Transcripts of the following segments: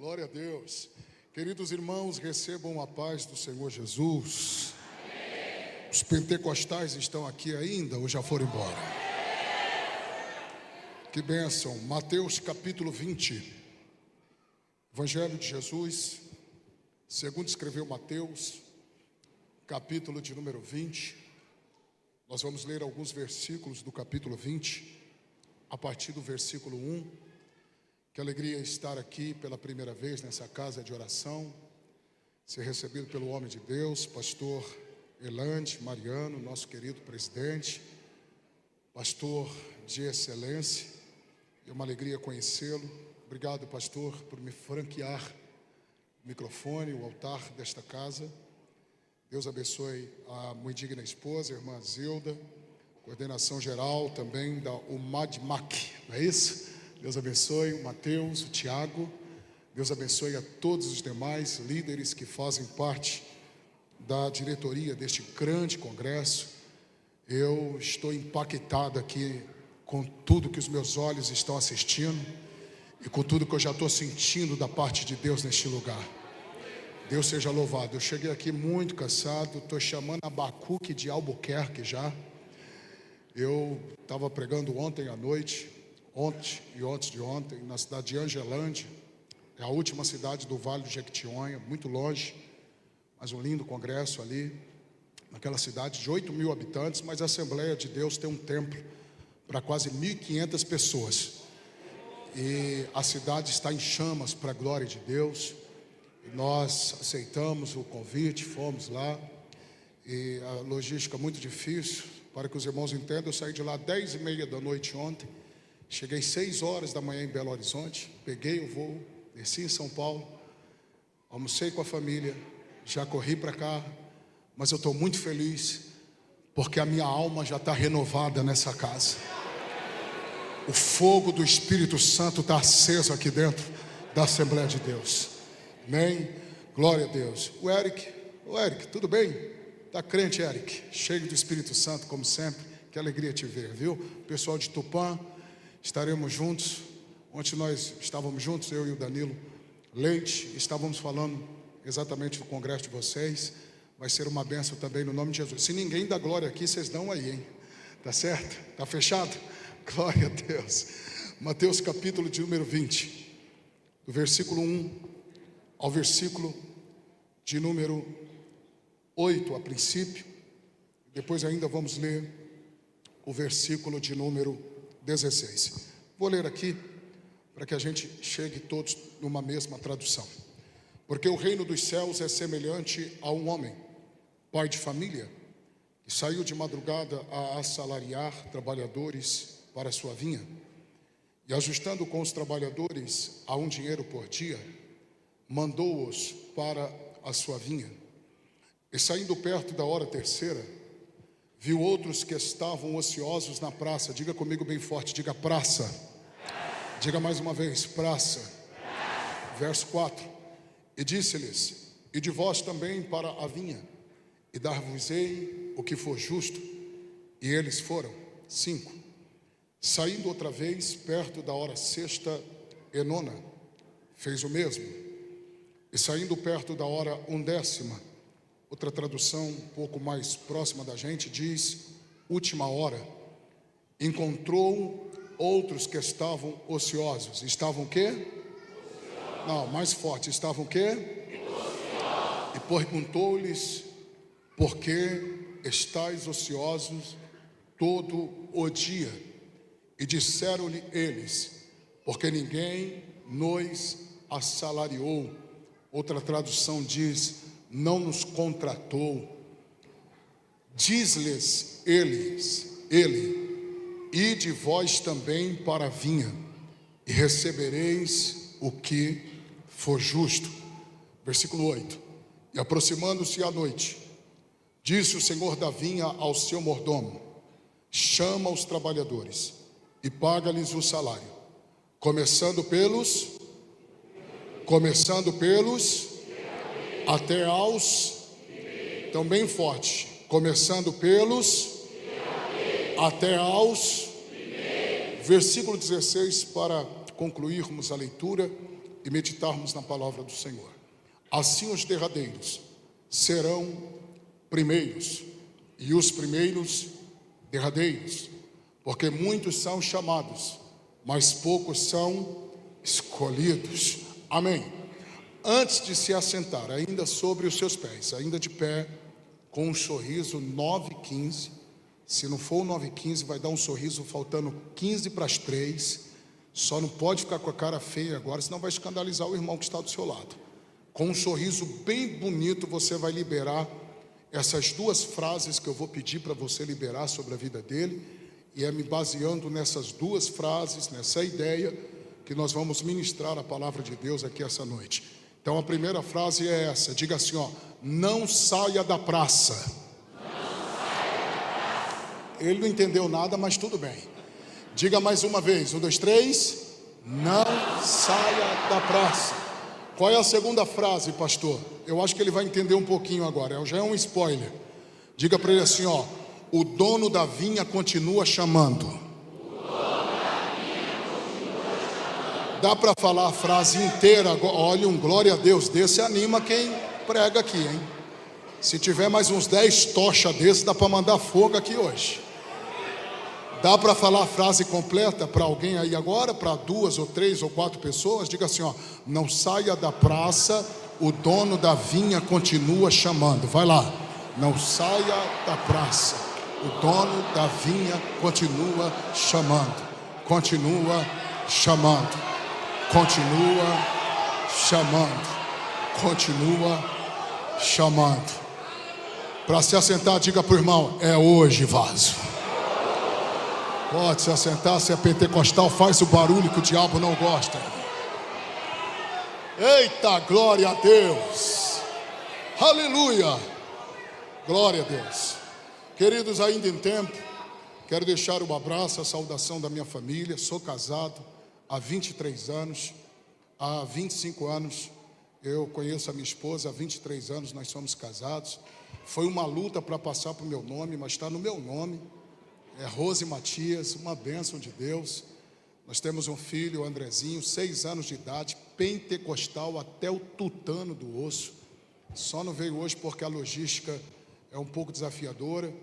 Glória a Deus. Queridos irmãos, recebam a paz do Senhor Jesus. Amém. Os pentecostais estão aqui ainda ou já foram embora? Que bênção. Mateus capítulo 20. Evangelho de Jesus, segundo escreveu Mateus, capítulo de número 20. Nós vamos ler alguns versículos do capítulo 20, a partir do versículo 1. Que alegria estar aqui pela primeira vez nessa casa de oração, ser recebido pelo homem de Deus, pastor Elande Mariano, nosso querido presidente, pastor de excelência. É uma alegria conhecê-lo. Obrigado, pastor, por me franquear o microfone, o altar desta casa. Deus abençoe a muito digna esposa, a irmã Zilda, coordenação geral também da UMADMAC, não é isso? Deus abençoe o Mateus, o Tiago. Deus abençoe a todos os demais líderes que fazem parte da diretoria deste grande congresso. Eu estou impactado aqui com tudo que os meus olhos estão assistindo e com tudo que eu já estou sentindo da parte de Deus neste lugar. Deus seja louvado. Eu cheguei aqui muito cansado, estou chamando Abacuque de Albuquerque já. Eu estava pregando ontem à noite, ontem e antes de ontem, na cidade de Angelândia, é a última cidade do Vale do Jequitinhonha, muito longe, mas um lindo congresso ali, naquela cidade de 8 mil habitantes, mas a Assembleia de Deus tem um templo para quase 1.500 pessoas, e a cidade está em chamas para a glória de Deus. E nós aceitamos o convite, fomos lá, e a logística muito difícil, para que os irmãos entendam. Eu saí de lá 10h30 da noite ontem, cheguei 6 horas da manhã em Belo Horizonte, peguei o voo, desci em São Paulo, almocei com a família, já corri para cá, mas eu estou muito feliz, porque a minha alma já está renovada nessa casa. O fogo do Espírito Santo está aceso aqui dentro da Assembleia de Deus. Amém? Glória a Deus. O Eric, tudo bem? Está crente, Eric? Cheio do Espírito Santo, como sempre. Que alegria te ver, viu? Pessoal de Tupã, estaremos juntos. Ontem nós estávamos juntos, eu e o Danilo Leite, estávamos falando exatamente do congresso de vocês. Vai ser uma bênção também no nome de Jesus. Se ninguém dá glória aqui, vocês dão aí, hein? Tá certo? Tá fechado? Glória a Deus. Mateus capítulo de número 20, do versículo 1 ao versículo de número 8 a princípio. Depois ainda vamos ler o versículo de número 16. Vou ler aqui para que a gente chegue todos numa mesma tradução. Porque o reino dos céus é semelhante a um homem, pai de família, que saiu de madrugada a assalariar trabalhadores para a sua vinha, e ajustando com os trabalhadores a um dinheiro por dia, mandou-os para a sua vinha. E saindo perto da hora terceira, viu outros que estavam ociosos na praça. Diga comigo bem forte, diga praça. Diga mais uma vez, praça. Verso 4. E disse-lhes: ide vós também para a vinha, e dar-vos-ei o que for justo. E eles foram. 5. Saindo outra vez, perto da hora sexta e nona, fez o mesmo. E saindo perto da hora 1ª, outra tradução um pouco mais próxima da gente diz última hora, encontrou outros que estavam ociosos. Estavam o quê? Ociosos. Não, mais forte. Estavam o quê? Ociosos. E perguntou-lhes: por que estáis ociosos todo o dia? E disseram-lhe eles: porque ninguém nos assalariou. Outra tradução diz: não nos contratou. Diz-lhes ele: ide vós também para a vinha, e recebereis o que for justo. Versículo 8. E aproximando-se a noite, disse o senhor da vinha ao seu mordomo: chama os trabalhadores e paga-lhes o salário, começando pelos até aos, também forte, começando pelos até aos, versículo 16, para concluirmos a leitura. e meditarmos na palavra do Senhor. Assim os derradeiros serão primeiros, e os primeiros derradeiros, porque muitos são chamados, mas poucos são escolhidos. Amém. Antes de se assentar, ainda sobre os seus pés, ainda de pé, com um sorriso 9h15, se não for 9h15, vai dar um sorriso faltando 15 para as 3, só não pode ficar com a cara feia agora, senão vai escandalizar o irmão que está do seu lado. Com um sorriso bem bonito, você vai liberar essas duas frases que eu vou pedir para você liberar sobre a vida dele, e é me baseando nessas duas frases, nessa ideia, que nós vamos ministrar a palavra de Deus aqui essa noite. Então a primeira frase é essa, diga assim, ó: não saia da praça. Ele não entendeu nada, mas tudo bem. Diga mais uma vez, 1, 2, 3, não saia da praça. Qual é a segunda frase, pastor? Eu acho que ele vai entender um pouquinho agora, já é um spoiler. Diga para ele assim, ó: o dono da vinha continua chamando. Dá para falar a frase inteira? Olha, um glória a Deus desse anima quem prega aqui, hein? Se tiver mais uns 10 tochas desses, dá para mandar fogo aqui hoje. Dá para falar a frase completa para alguém aí agora? Para 2 ou 3 ou 4 pessoas? Diga assim, ó: não saia da praça, o dono da vinha continua chamando. Vai lá. Não saia da praça, o dono da vinha continua chamando. Continua chamando. Continua chamando. Continua chamando. Para se assentar, diga para o irmão: é hoje, vaso. Pode se assentar, se é pentecostal, faz o barulho que o diabo não gosta. Eita, glória a Deus. Aleluia. Glória a Deus. Queridos, ainda em tempo, quero deixar um abraço, a saudação da minha família. Sou casado há 23 anos. Há 25 anos eu conheço a minha esposa, há 23 anos nós somos casados. Foi uma luta para passar para o meu nome, mas está no meu nome. É Rose Matias, uma bênção de Deus. Nós temos um filho, o Andrezinho, 6 anos de idade, pentecostal até o tutano do osso. Só não veio hoje porque a logística é um pouco desafiadora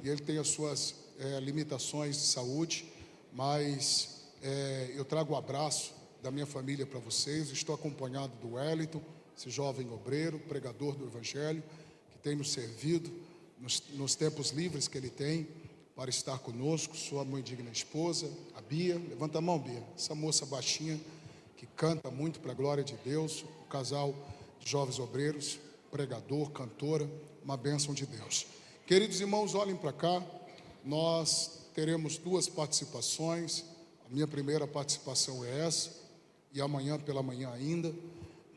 e ele tem as suas limitações de saúde, mas eu trago o abraço da minha família para vocês. Estou acompanhado do Wellington, esse jovem obreiro, pregador do Evangelho, que tem nos servido nos tempos livres que ele tem para estar conosco. Sua mãe digna esposa, a Bia. Levanta a mão, Bia. Essa moça baixinha que canta muito para a glória de Deus. O casal de jovens obreiros, pregador, cantora, uma bênção de Deus. Queridos irmãos, olhem para cá. Nós teremos 2 participações. A minha primeira participação é essa, e amanhã pela manhã ainda.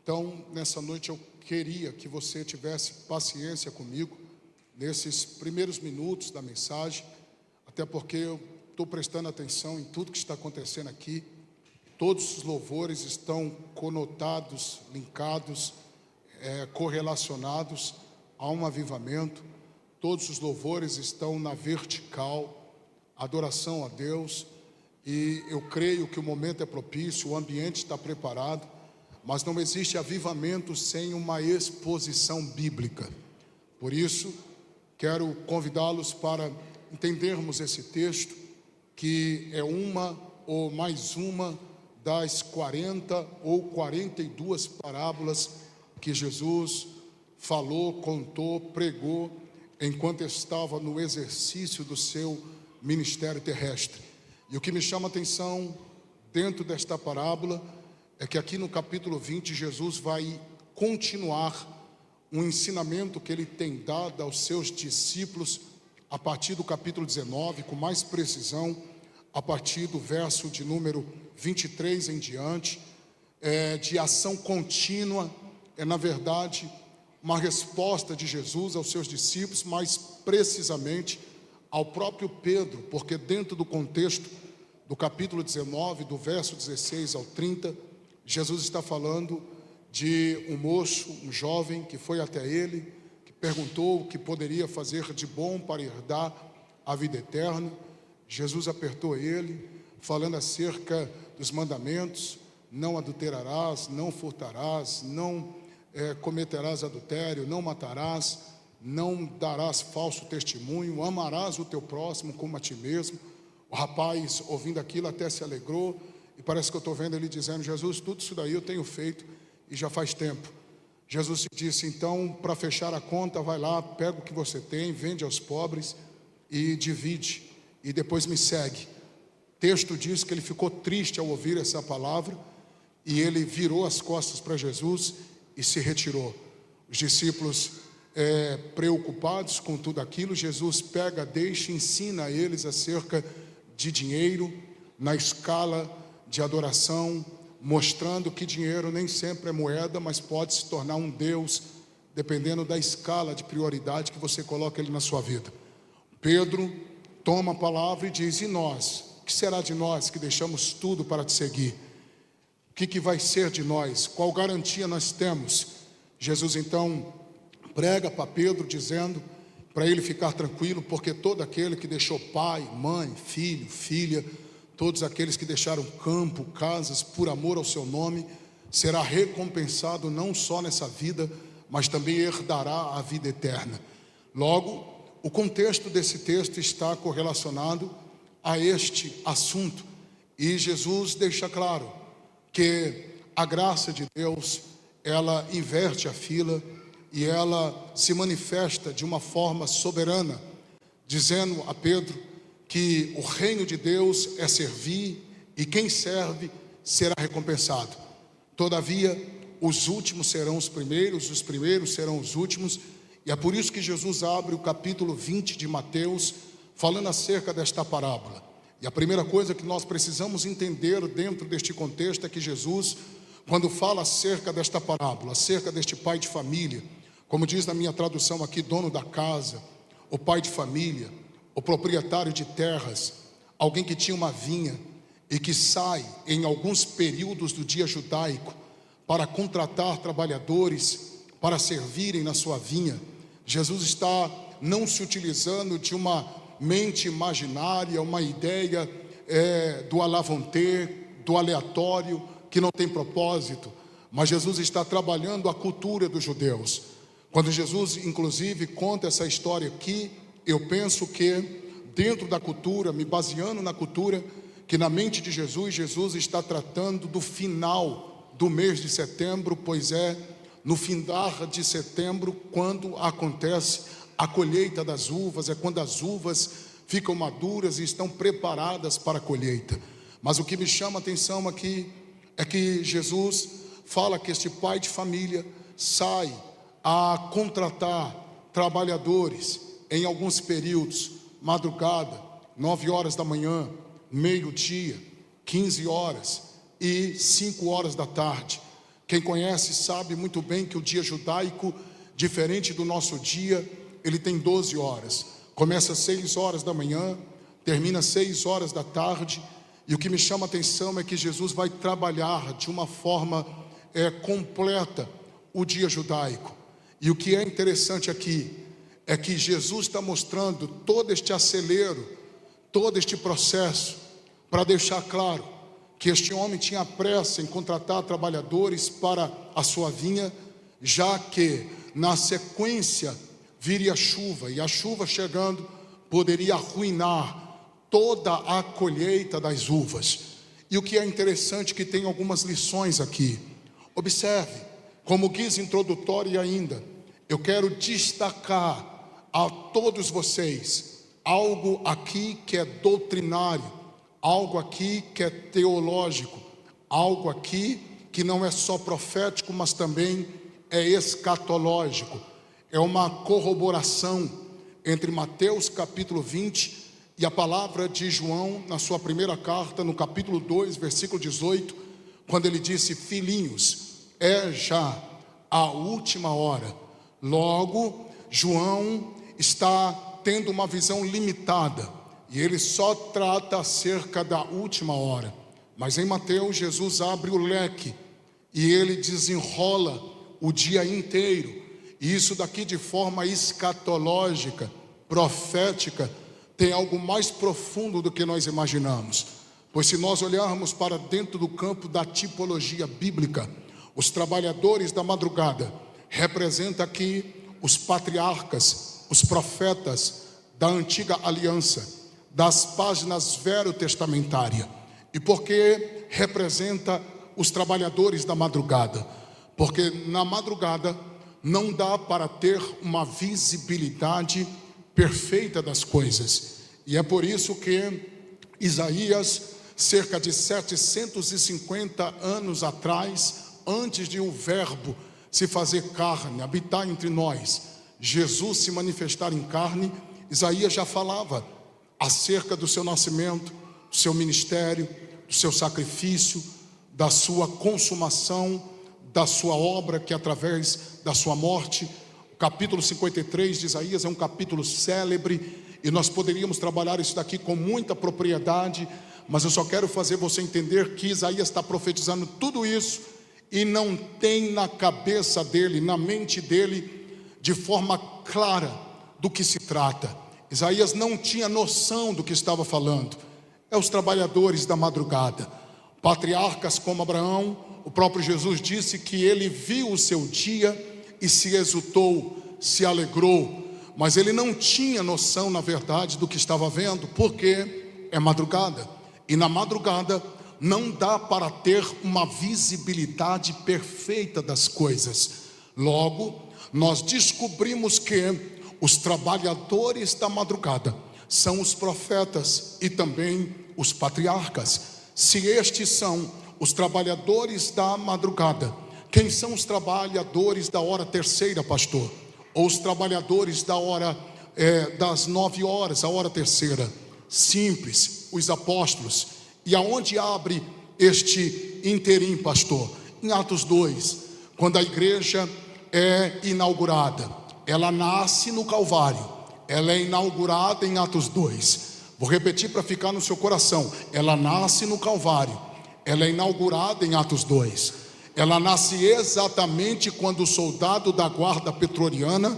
Então, nessa noite eu queria que você tivesse paciência comigo nesses primeiros minutos da mensagem, até porque eu estou prestando atenção em tudo que está acontecendo aqui. Todos os louvores estão conotados, linkados, correlacionados a um avivamento. Todos os louvores estão na vertical, adoração a Deus. E eu creio que o momento é propício, o ambiente está preparado, mas não existe avivamento sem uma exposição bíblica. Por isso, quero convidá-los para entendermos esse texto, que é uma ou mais uma das 40 ou 42 parábolas que Jesus falou, contou, pregou, enquanto estava no exercício do seu ministério terrestre. E o que me chama a atenção dentro desta parábola é que aqui no capítulo 20, Jesus vai continuar um ensinamento que ele tem dado aos seus discípulos a partir do capítulo 19, com mais precisão, a partir do verso de número 23 em diante, de ação contínua. Na verdade, uma resposta de Jesus aos seus discípulos, mais precisamente ao próprio Pedro, porque dentro do contexto do capítulo 19, do verso 16 ao 30, Jesus está falando de um moço, um jovem que foi até ele, que perguntou o que poderia fazer de bom para herdar a vida eterna. Jesus apertou ele, falando acerca dos mandamentos, não adulterarás, não furtarás, não cometerás adultério, não matarás, não darás falso testemunho, amarás o teu próximo como a ti mesmo. O rapaz, ouvindo aquilo, até se alegrou, e parece que eu estou vendo ele dizendo: Jesus, tudo isso daí eu tenho feito e já faz tempo. Jesus disse: então, para fechar a conta, vai lá, pega o que você tem, vende aos pobres e divide, e depois me segue. O texto diz que ele ficou triste ao ouvir essa palavra, e ele virou as costas para Jesus e se retirou. Os discípulos preocupados com tudo aquilo, Jesus pega, deixa e ensina a eles acerca de dinheiro, na escala de adoração, mostrando que dinheiro nem sempre é moeda, mas pode se tornar um Deus, dependendo da escala de prioridade que você coloca ele na sua vida. Pedro toma a palavra e diz: e nós? O que será de nós que deixamos tudo para te seguir? O que vai ser de nós? Qual garantia nós temos? Jesus então prega para Pedro, dizendo para ele ficar tranquilo, porque todo aquele que deixou pai, mãe, filho, filha, todos aqueles que deixaram campo, casas, por amor ao seu nome, será recompensado não só nessa vida, mas também herdará a vida eterna. Logo, o contexto desse texto está correlacionado a este assunto, e Jesus deixa claro que a graça de Deus, ela inverte a fila, e ela se manifesta de uma forma soberana, dizendo a Pedro que o reino de Deus é servir, e quem serve será recompensado. Todavia, os últimos serão os primeiros serão os últimos, e é por isso que Jesus abre o capítulo 20 de Mateus, falando acerca desta parábola. E a primeira coisa que nós precisamos entender dentro deste contexto é que Jesus, quando fala acerca desta parábola, acerca deste pai de família, como diz na minha tradução aqui, dono da casa, o pai de família, o proprietário de terras, alguém que tinha uma vinha e que sai em alguns períodos do dia judaico para contratar trabalhadores para servirem na sua vinha. Jesus está não se utilizando de uma mente imaginária, uma ideia do alavante, do aleatório, que não tem propósito, mas Jesus está trabalhando a cultura dos judeus. Quando Jesus, inclusive, conta essa história aqui, eu penso que dentro da cultura, me baseando na cultura, que na mente de Jesus, Jesus está tratando do final do mês de setembro, pois é no findar de setembro quando acontece a colheita das uvas, é quando as uvas ficam maduras e estão preparadas para a colheita. Mas o que me chama a atenção aqui é que Jesus fala que este pai de família sai a contratar trabalhadores em alguns períodos, madrugada, 9 horas da manhã, meio-dia, 15 horas e 5 horas da tarde. Quem conhece sabe muito bem que o dia judaico, diferente do nosso dia, ele tem 12 horas. Começa às 6 horas da manhã, termina às 6 horas da tarde. E o que me chama a atenção é que Jesus vai trabalhar de uma forma completa o dia judaico. E o que é interessante aqui é que Jesus está mostrando todo este acelero, todo este processo, para deixar claro que este homem tinha pressa em contratar trabalhadores para a sua vinha, já que na sequência viria a chuva, e a chuva chegando poderia arruinar toda a colheita das uvas. E o que é interessante é que tem algumas lições aqui. Observe, como guisa introdutória ainda, eu quero destacar a todos vocês algo aqui que é doutrinário, algo aqui que é teológico, algo aqui que não é só profético, mas também é escatológico. É uma corroboração entre Mateus capítulo 20 e a palavra de João na sua primeira carta, no capítulo 2, versículo 18, quando ele disse: filhinhos, é já a última hora. Logo, João está tendo uma visão limitada, e ele só trata acerca da última hora. Mas em Mateus, Jesus abre o leque, e ele desenrola o dia inteiro. E isso daqui, de forma escatológica, profética, tem algo mais profundo do que nós imaginamos. Pois se nós olharmos para dentro do campo da tipologia bíblica, os trabalhadores da madrugada representam aqui os patriarcas, os profetas da antiga aliança, das páginas verotestamentárias. E por que representa os trabalhadores da madrugada? Porque na madrugada não dá para ter uma visibilidade perfeita das coisas. E é por isso que Isaías, cerca de 750 anos atrás, antes de o verbo se fazer carne, habitar entre nós, Jesus se manifestar em carne, Isaías já falava acerca do seu nascimento, do seu ministério, do seu sacrifício, da sua consumação, da sua obra, que através da sua morte. O capítulo 53 de Isaías é um capítulo célebre, e nós poderíamos trabalhar isso daqui com muita propriedade, mas eu só quero fazer você entender que Isaías está profetizando tudo isso, e não tem na cabeça dele, na mente dele, de forma clara do que se trata. Isaías não tinha noção do que estava falando. É os trabalhadores da madrugada, patriarcas como Abraão. O próprio Jesus disse que ele viu o seu dia e se exultou, se alegrou, mas ele não tinha noção, na verdade, do que estava vendo, porque é madrugada, e na madrugada não dá para ter uma visibilidade perfeita das coisas. Logo, nós descobrimos que os trabalhadores da madrugada são os profetas e também os patriarcas. Se estes são os trabalhadores da madrugada, quem são os trabalhadores da hora terceira, pastor? Ou os trabalhadores da hora das 9 horas, a hora terceira? Simples, os apóstolos. E aonde abre este interim, pastor? Em Atos 2, quando a igreja é inaugurada. Ela nasce no Calvário, ela é inaugurada em Atos 2. Vou repetir para ficar no seu coração. Ela nasce no Calvário, ela é inaugurada em Atos 2. Ela nasce exatamente quando o soldado da guarda pretoriana,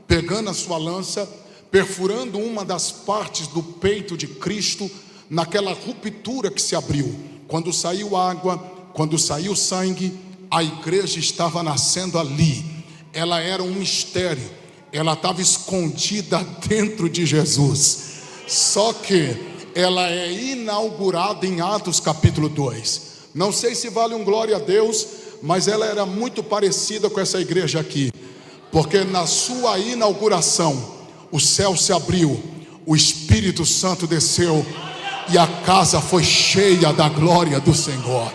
pegando a sua lança, perfurando uma das partes do peito de Cristo, naquela ruptura que se abriu. Quando saiu água, quando saiu sangue, a igreja estava nascendo ali. Ela era um mistério, ela estava escondida dentro de Jesus. Só que ela é inaugurada em Atos capítulo 2. Não sei se vale um glória a Deus, mas ela era muito parecida com essa igreja aqui, porque na sua inauguração o céu se abriu, o Espírito Santo desceu e a casa foi cheia da glória do Senhor.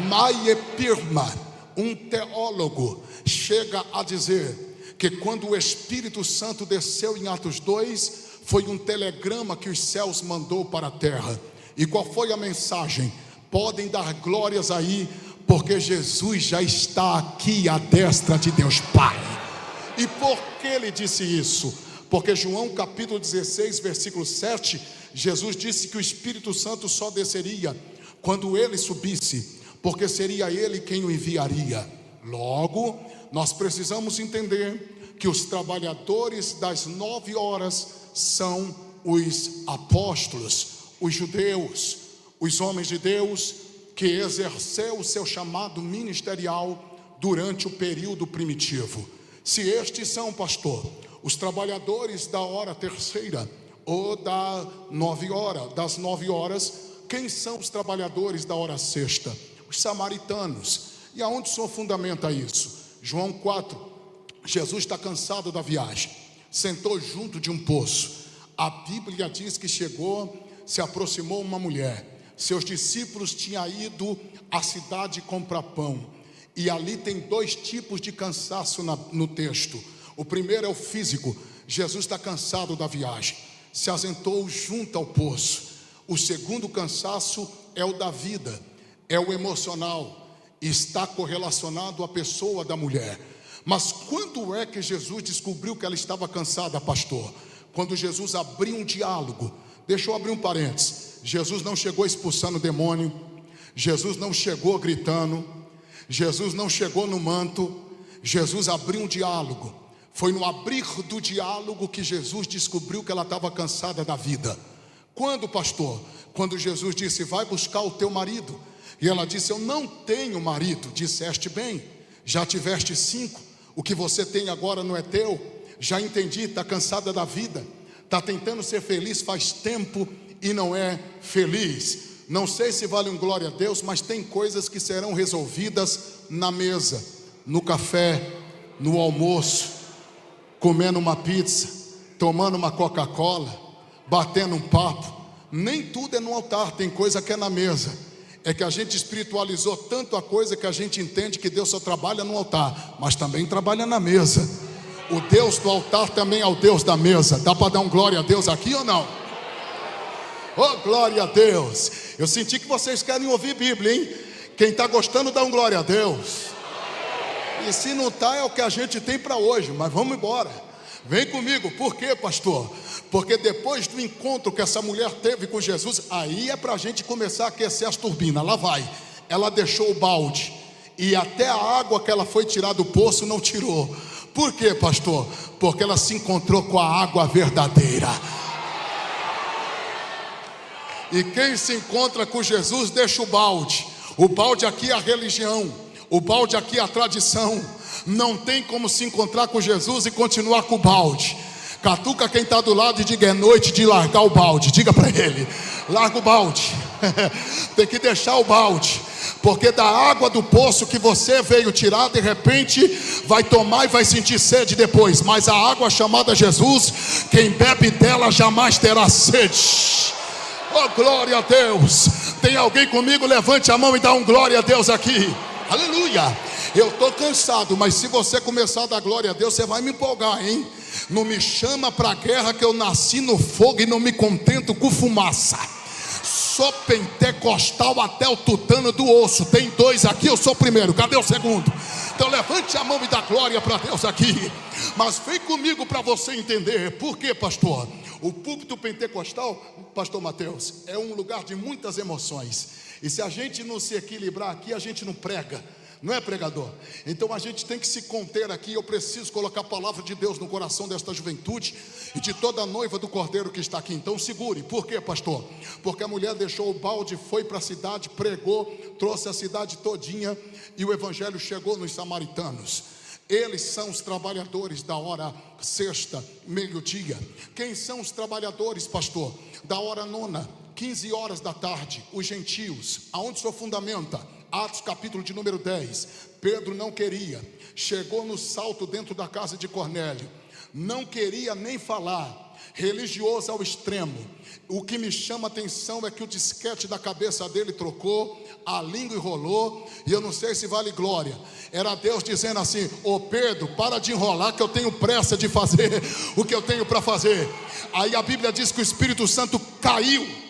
Maiepirma, um teólogo, chega a dizer que quando o Espírito Santo desceu em Atos 2, foi um telegrama que os céus mandou para a terra. E qual foi a mensagem? Podem dar glórias aí, porque Jesus já está aqui à destra de Deus Pai. E por que ele disse isso? Porque João capítulo 16, versículo 7, Jesus disse que o Espírito Santo só desceria quando ele subisse, porque seria ele quem o enviaria. Logo, nós precisamos entender que os trabalhadores das 9 horas são os apóstolos, os judeus, os homens de Deus que exerceu o seu chamado ministerial durante o período primitivo. Se estes são, pastor, os trabalhadores da hora terceira ou das 9 horas, quem são os trabalhadores da hora sexta? Os samaritanos. E aonde o Senhor fundamenta isso? João 4, Jesus está cansado da viagem, sentou junto de um poço. A Bíblia diz que chegou, se aproximou uma mulher. Seus discípulos tinham ido à cidade comprar pão. E ali tem 2 tipos de cansaço no texto. O primeiro é o físico. Jesus está cansado da viagem, se assentou junto ao poço. O segundo cansaço é o da vida, é o emocional, está correlacionado à pessoa da mulher. Mas quando é que Jesus descobriu que ela estava cansada, pastor? Quando Jesus abriu um diálogo. Deixa eu abrir um parênteses. Jesus não chegou expulsando o demônio, Jesus não chegou gritando, Jesus não chegou no manto. Jesus abriu um diálogo. Foi no abrir do diálogo que Jesus descobriu que ela estava cansada da vida. Quando, pastor? quando Jesus disse: vai buscar o teu marido. E ela disse: eu não tenho marido. Disseste bem, já tiveste 5, o que você tem agora não é teu. Já entendi, está cansada da vida, está tentando ser feliz faz tempo e não é feliz. Não sei se vale um glória a Deus, mas tem coisas que serão resolvidas na mesa, no café, no almoço, comendo uma pizza, tomando uma Coca-Cola, batendo um papo. Nem tudo é no altar, tem coisa que é na mesa. É que a gente espiritualizou tanto a coisa que a gente entende que Deus só trabalha no altar, mas também trabalha na mesa. O Deus do altar também é o Deus da mesa. Dá para dar um glória a Deus aqui ou não? Oh, glória a Deus. Eu senti que vocês querem ouvir Bíblia, hein? Quem está gostando, dá um glória a Deus. E se não está, é o que a gente tem para hoje. Mas vamos embora. Vem comigo. Por quê, pastor? Porque depois do encontro que essa mulher teve com Jesus, aí é para a gente começar a aquecer as turbinas. Lá vai. Ela deixou o balde, e até a água que ela foi tirar do poço não tirou. Por quê, pastor? Porque ela se encontrou com a água verdadeira. E quem se encontra com Jesus deixa o balde. O balde aqui é a religião, o balde aqui é a tradição. Não tem como se encontrar com Jesus e continuar com o balde. Catuca quem está do lado e diga: é noite de largar o balde. Diga para ele: larga o balde. Tem que deixar o balde, porque da água do poço que você veio tirar, de repente vai tomar e vai sentir sede depois. Mas a água chamada Jesus, quem bebe dela jamais terá sede. Oh, glória a Deus. Tem alguém comigo? Levante a mão e dá um glória a Deus aqui. Aleluia. Eu estou cansado, mas se você começar a dar glória a Deus, você vai me empolgar, hein? Não me chama para a guerra, que eu nasci no fogo e não me contento com fumaça. Sou pentecostal até o tutano do osso. Tem 2 aqui, eu sou o primeiro. Cadê o segundo? Então levante a mão e dá glória para Deus aqui. Mas vem comigo para você entender. Por quê, pastor? O púlpito pentecostal, pastor Mateus, é um lugar de muitas emoções. E se a gente não se equilibrar aqui, a gente não prega. Não é, pregador? Então a gente tem que se conter aqui. Eu preciso colocar a palavra de Deus no coração desta juventude e de toda a noiva do Cordeiro que está aqui. Então segure. Por quê, pastor? Porque a mulher deixou o balde, foi para a cidade, pregou, trouxe a cidade todinha, e o evangelho chegou nos samaritanos. Eles são os trabalhadores da hora sexta, meio-dia. Quem são os trabalhadores, pastor? Da hora nona, 15 horas da tarde, os gentios. Aonde o senhor fundamenta? Atos capítulo de número 10. Pedro não queria, chegou no salto dentro da casa de Cornélio, não queria nem falar, religioso ao extremo. O que me chama a atenção é que o disquete da cabeça dele trocou, a língua enrolou, e eu não sei se vale glória. Era Deus dizendo assim: ô Pedro, para de enrolar, que eu tenho pressa de fazer o que eu tenho para fazer. Aí a Bíblia diz que o Espírito Santo caiu.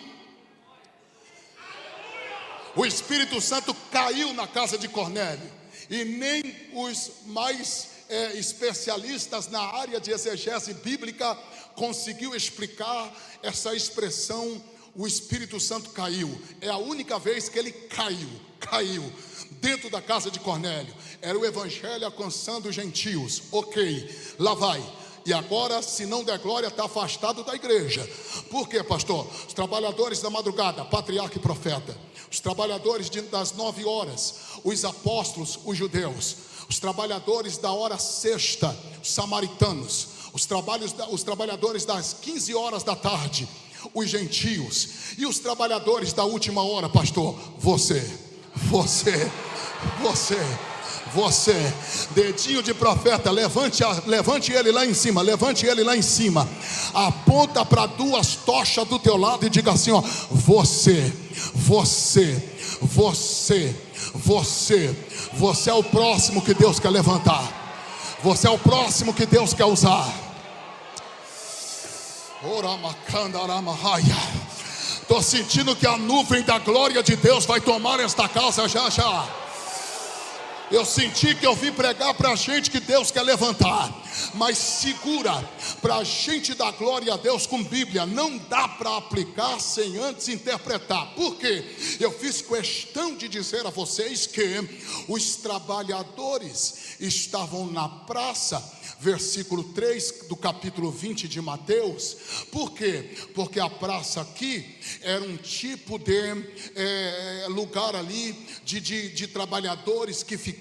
O Espírito Santo caiu na casa de Cornélio, e nem os mais especialistas na área de exegese bíblica conseguiu explicar essa expressão. O Espírito Santo caiu. É a única vez que ele caiu dentro da casa de Cornélio. Era o evangelho alcançando os gentios. Ok, lá vai. E agora, se não der glória, está afastado da igreja. Por quê, pastor? Os trabalhadores da madrugada, patriarca e profeta. Os trabalhadores das 9 horas, os apóstolos, os judeus. Os trabalhadores da hora sexta, os samaritanos. Os trabalhadores das 15 horas da tarde, os gentios. E os trabalhadores da última hora, pastor? Você. Dedinho de profeta, levante ele lá em cima, levante ele lá em cima. Aponta para 2 tochas do teu lado e diga assim: ó, você é o próximo que Deus quer levantar. Você é o próximo que Deus quer usar. Estou sentindo que a nuvem da glória de Deus vai tomar esta casa já. Eu senti que eu vim pregar para a gente que Deus quer levantar, mas segura, para a gente dar glória a Deus com Bíblia, não dá para aplicar sem antes interpretar. Por quê? Eu fiz questão de dizer a vocês que os trabalhadores estavam na praça, versículo 3 do capítulo 20 de Mateus. Por quê? Porque a praça aqui era um tipo de lugar ali de trabalhadores que ficavam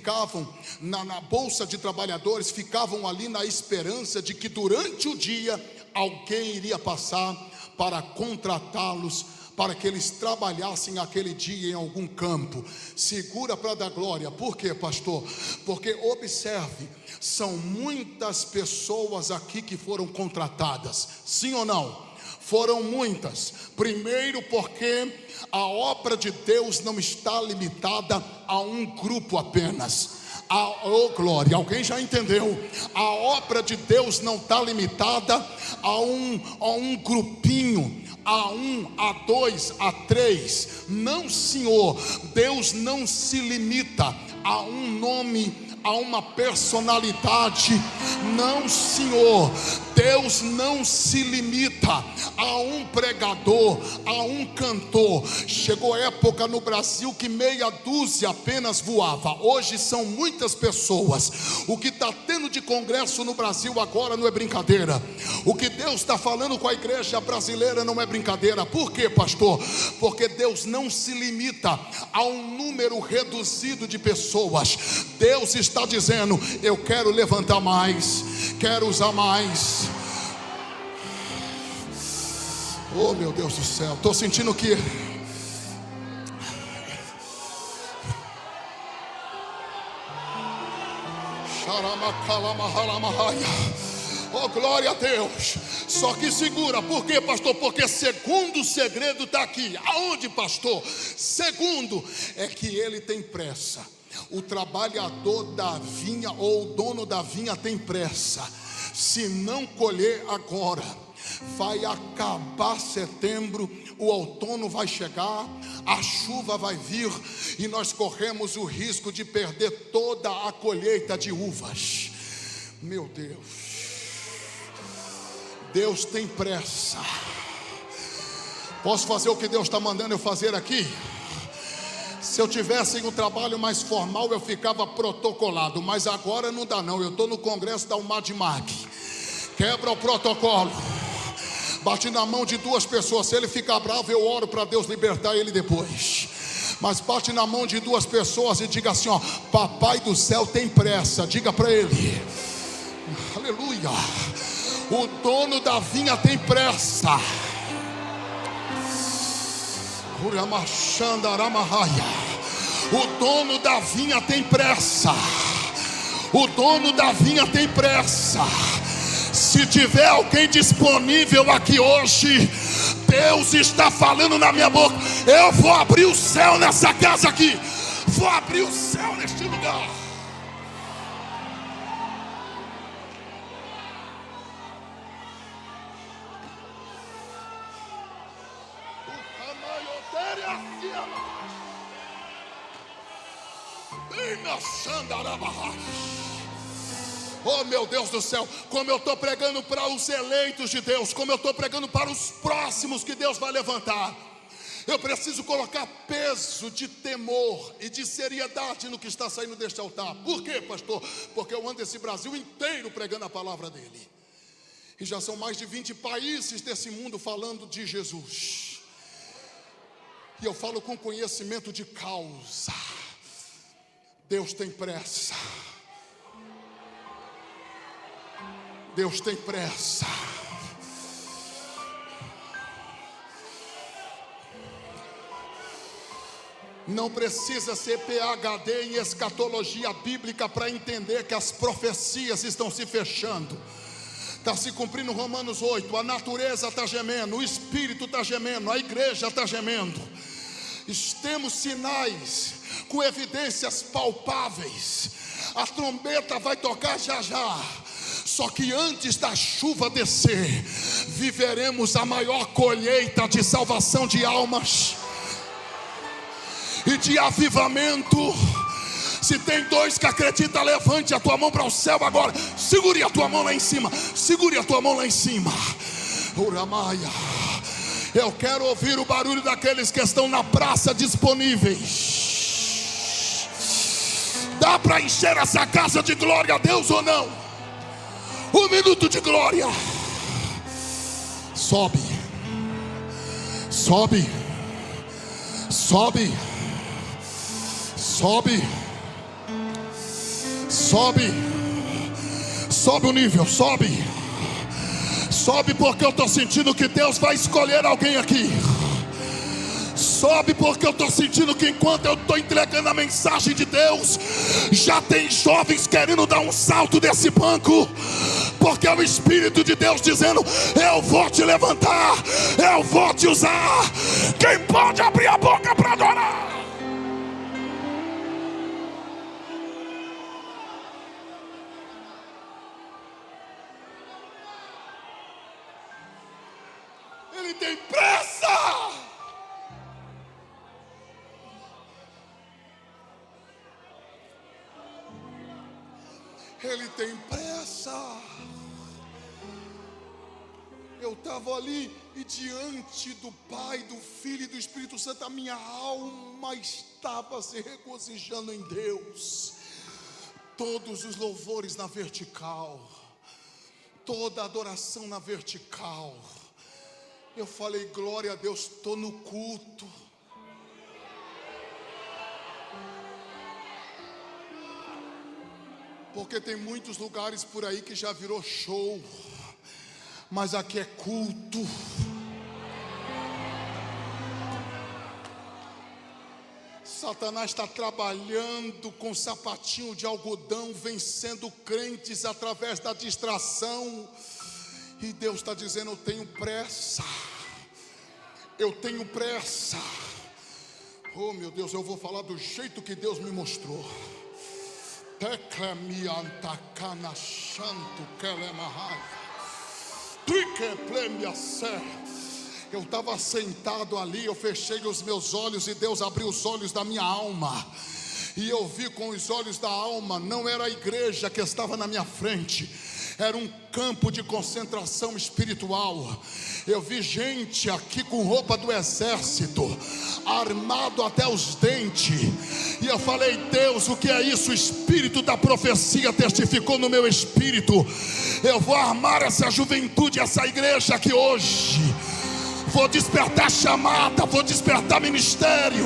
na bolsa de trabalhadores, ficavam ali na esperança de que durante o dia alguém iria passar para contratá-los, para que eles trabalhassem aquele dia em algum campo. Segura para dar glória. Por quê, pastor? Porque observe, são muitas pessoas aqui que foram contratadas, sim ou não? Foram muitas. Primeiro porque a obra de Deus não está limitada a um grupo apenas. Oh glória, alguém já entendeu? A obra de Deus não está limitada a um grupinho, a 1, a 2, a 3. Não, Senhor. Deus não se limita a um nome, a uma personalidade. Não, Senhor. Deus não se limita a um pregador, a um cantor. Chegou época no Brasil que meia dúzia apenas voava. Hoje são muitas pessoas. O que está tendo de congresso no Brasil agora não é brincadeira. O que Deus está falando com a igreja brasileira não é brincadeira. Por quê, pastor? Porque Deus não se limita a um número reduzido de pessoas. Deus está dizendo: eu quero levantar mais, quero usar mais. Oh meu Deus do céu, estou sentindo que oh glória a Deus. Só que segura. Por quê, pastor? Porque segundo segredo está aqui. Aonde, pastor? Segundo é que ele tem pressa. O trabalhador da vinha ou o dono da vinha tem pressa. Se não colher agora, vai acabar setembro, o outono vai chegar, a chuva vai vir e nós corremos o risco de perder toda a colheita de uvas. Meu Deus, Deus tem pressa. Posso fazer o que Deus está mandando eu fazer aqui? Se eu tivesse em um trabalho mais formal, eu ficava protocolado, mas agora não dá não. Eu estou no congresso da UMADMAC. Quebra o protocolo. Bate na mão de 2 pessoas. Se ele ficar bravo, eu oro para Deus libertar ele depois. Mas bate na mão de 2 pessoas e diga assim, ó: papai do céu tem pressa. Diga para ele. Aleluia. O dono da vinha tem pressa. O dono da vinha tem pressa. O dono da vinha tem pressa. Se tiver alguém disponível aqui hoje, Deus está falando na minha boca. Eu vou abrir o céu nessa casa aqui. Vou abrir o céu neste lugar. Oh meu Deus do céu, como eu estou pregando para os eleitos de Deus, como eu estou pregando para os próximos que Deus vai levantar. Eu preciso colocar peso de temor e de seriedade no que está saindo deste altar. Por quê, pastor? Porque eu ando esse Brasil inteiro pregando a palavra dele. E já são mais de 20 países desse mundo falando de Jesus. E eu falo com conhecimento de causa. Deus tem pressa. Deus tem pressa. Não precisa ser PhD em escatologia bíblica para entender que as profecias estão se fechando. Está se cumprindo Romanos 8. A natureza está gemendo, o espírito está gemendo, a igreja está gemendo. Temos sinais com evidências palpáveis. A trombeta vai tocar já já. Só que antes da chuva descer, viveremos a maior colheita de salvação de almas e de avivamento. Se tem dois que acreditam, levante a tua mão para o céu agora. Segure a tua mão lá em cima. Segure a tua mão lá em cima. Uramaia. Eu quero ouvir o barulho daqueles que estão na praça disponíveis. Dá para encher essa casa de glória a Deus ou não? Um minuto de glória. Sobe. Sobe. Sobe. Sobe. Sobe. Sobe o nível, sobe. Sobe porque eu estou sentindo que Deus vai escolher alguém aqui. Sobe porque eu estou sentindo que enquanto eu estou entregando a mensagem de Deus, já tem jovens querendo dar um salto desse banco. Porque é o Espírito de Deus dizendo: eu vou te levantar, eu vou te usar. Quem pode abrir a boca para adorar? Ele tem pressa. Ele tem pressa. Eu estava ali e diante do Pai, do Filho e do Espírito Santo, a minha alma estava se regozijando em Deus. Todos os louvores na vertical, toda a adoração na vertical. Eu falei: glória a Deus, estou no culto. Porque tem muitos lugares por aí que já virou show, mas aqui é culto. Satanás está trabalhando com sapatinho de algodão, vencendo crentes através da distração. E Deus está dizendo: eu tenho pressa. Eu tenho pressa. Oh meu Deus, eu vou falar do jeito que Deus me mostrou. Eu estava sentado ali, eu fechei os meus olhos e Deus abriu os olhos da minha alma. E eu vi com os olhos da alma, não era a igreja que estava na minha frente, era um campo de concentração espiritual. Eu vi gente aqui com roupa do exército, armado até os dentes. E eu falei: Deus, o que é isso? O Espírito da profecia testificou no meu espírito. Eu vou armar essa juventude, essa igreja aqui hoje. Vou despertar chamada, vou despertar ministério.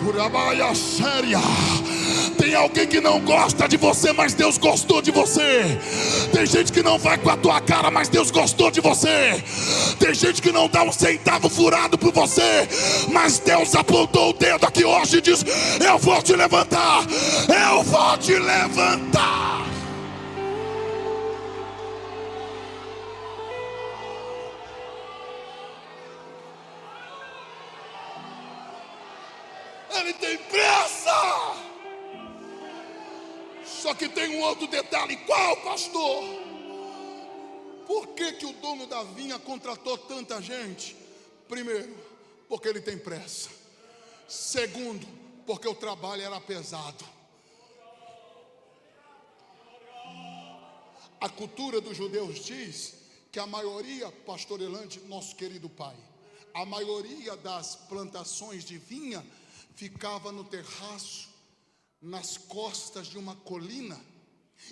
Urabaia séria. Tem alguém que não gosta de você, mas Deus gostou de você. Tem gente que não vai com a tua cara, mas Deus gostou de você. Tem gente que não dá um centavo furado por você, mas Deus apontou o dedo aqui hoje e diz: eu vou te levantar, eu vou te levantar. Ele tem pressa. Só que tem um outro detalhe. Qual, pastor? Por que o dono da vinha contratou tanta gente? Primeiro, porque ele tem pressa. Segundo, porque o trabalho era pesado. A cultura dos judeus diz que a maioria, pastor Elante, nosso querido pai, a maioria das plantações de vinha ficava no terraço, nas costas de uma colina,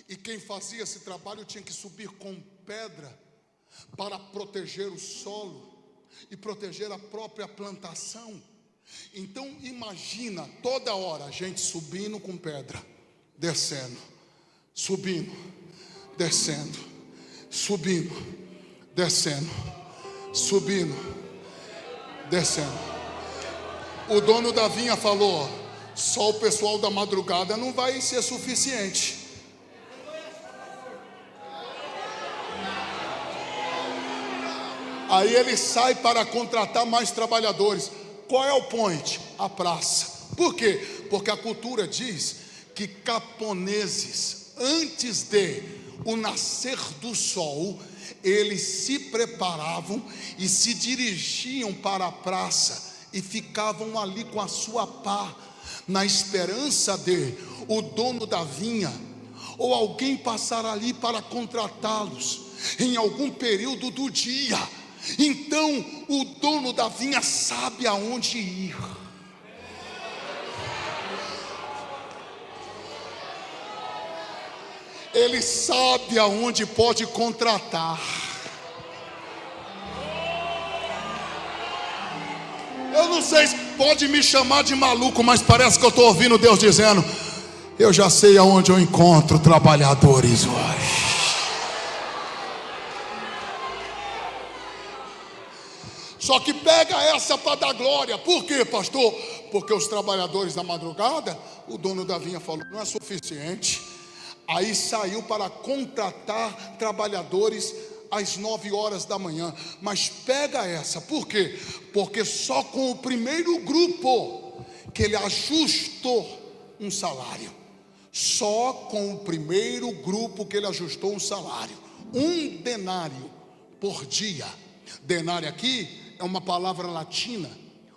e quem fazia esse trabalho tinha que subir com pedra para proteger o solo e proteger a própria plantação. Então imagina, toda hora a gente subindo com pedra, descendo, subindo, descendo, subindo, descendo, subindo, descendo. O dono da vinha falou: só o pessoal da madrugada não vai ser suficiente. Aí ele sai para contratar mais trabalhadores. Qual é o point? A praça. Por quê? Porque a cultura diz que camponeses, antes de o nascer do sol, eles se preparavam e se dirigiam para a praça e ficavam ali com a sua pá, na esperança de o dono da vinha ou alguém passar ali para contratá-los em algum período do dia. Então o dono da vinha sabe aonde ir. Ele sabe aonde pode contratar. Eu não sei se pode me chamar de maluco, mas parece que eu estou ouvindo Deus dizendo: eu já sei aonde eu encontro trabalhadores hoje. Só que pega essa para dar glória. Por quê, pastor? Porque os trabalhadores da madrugada, o dono da vinha falou, não é suficiente. Aí saiu para contratar trabalhadores às 9 horas da manhã. Mas pega essa, por quê? Porque só com o primeiro grupo que ele ajustou um salário. Só com o primeiro grupo que ele ajustou um salário. 1 denário por dia. Denário aqui é uma palavra latina,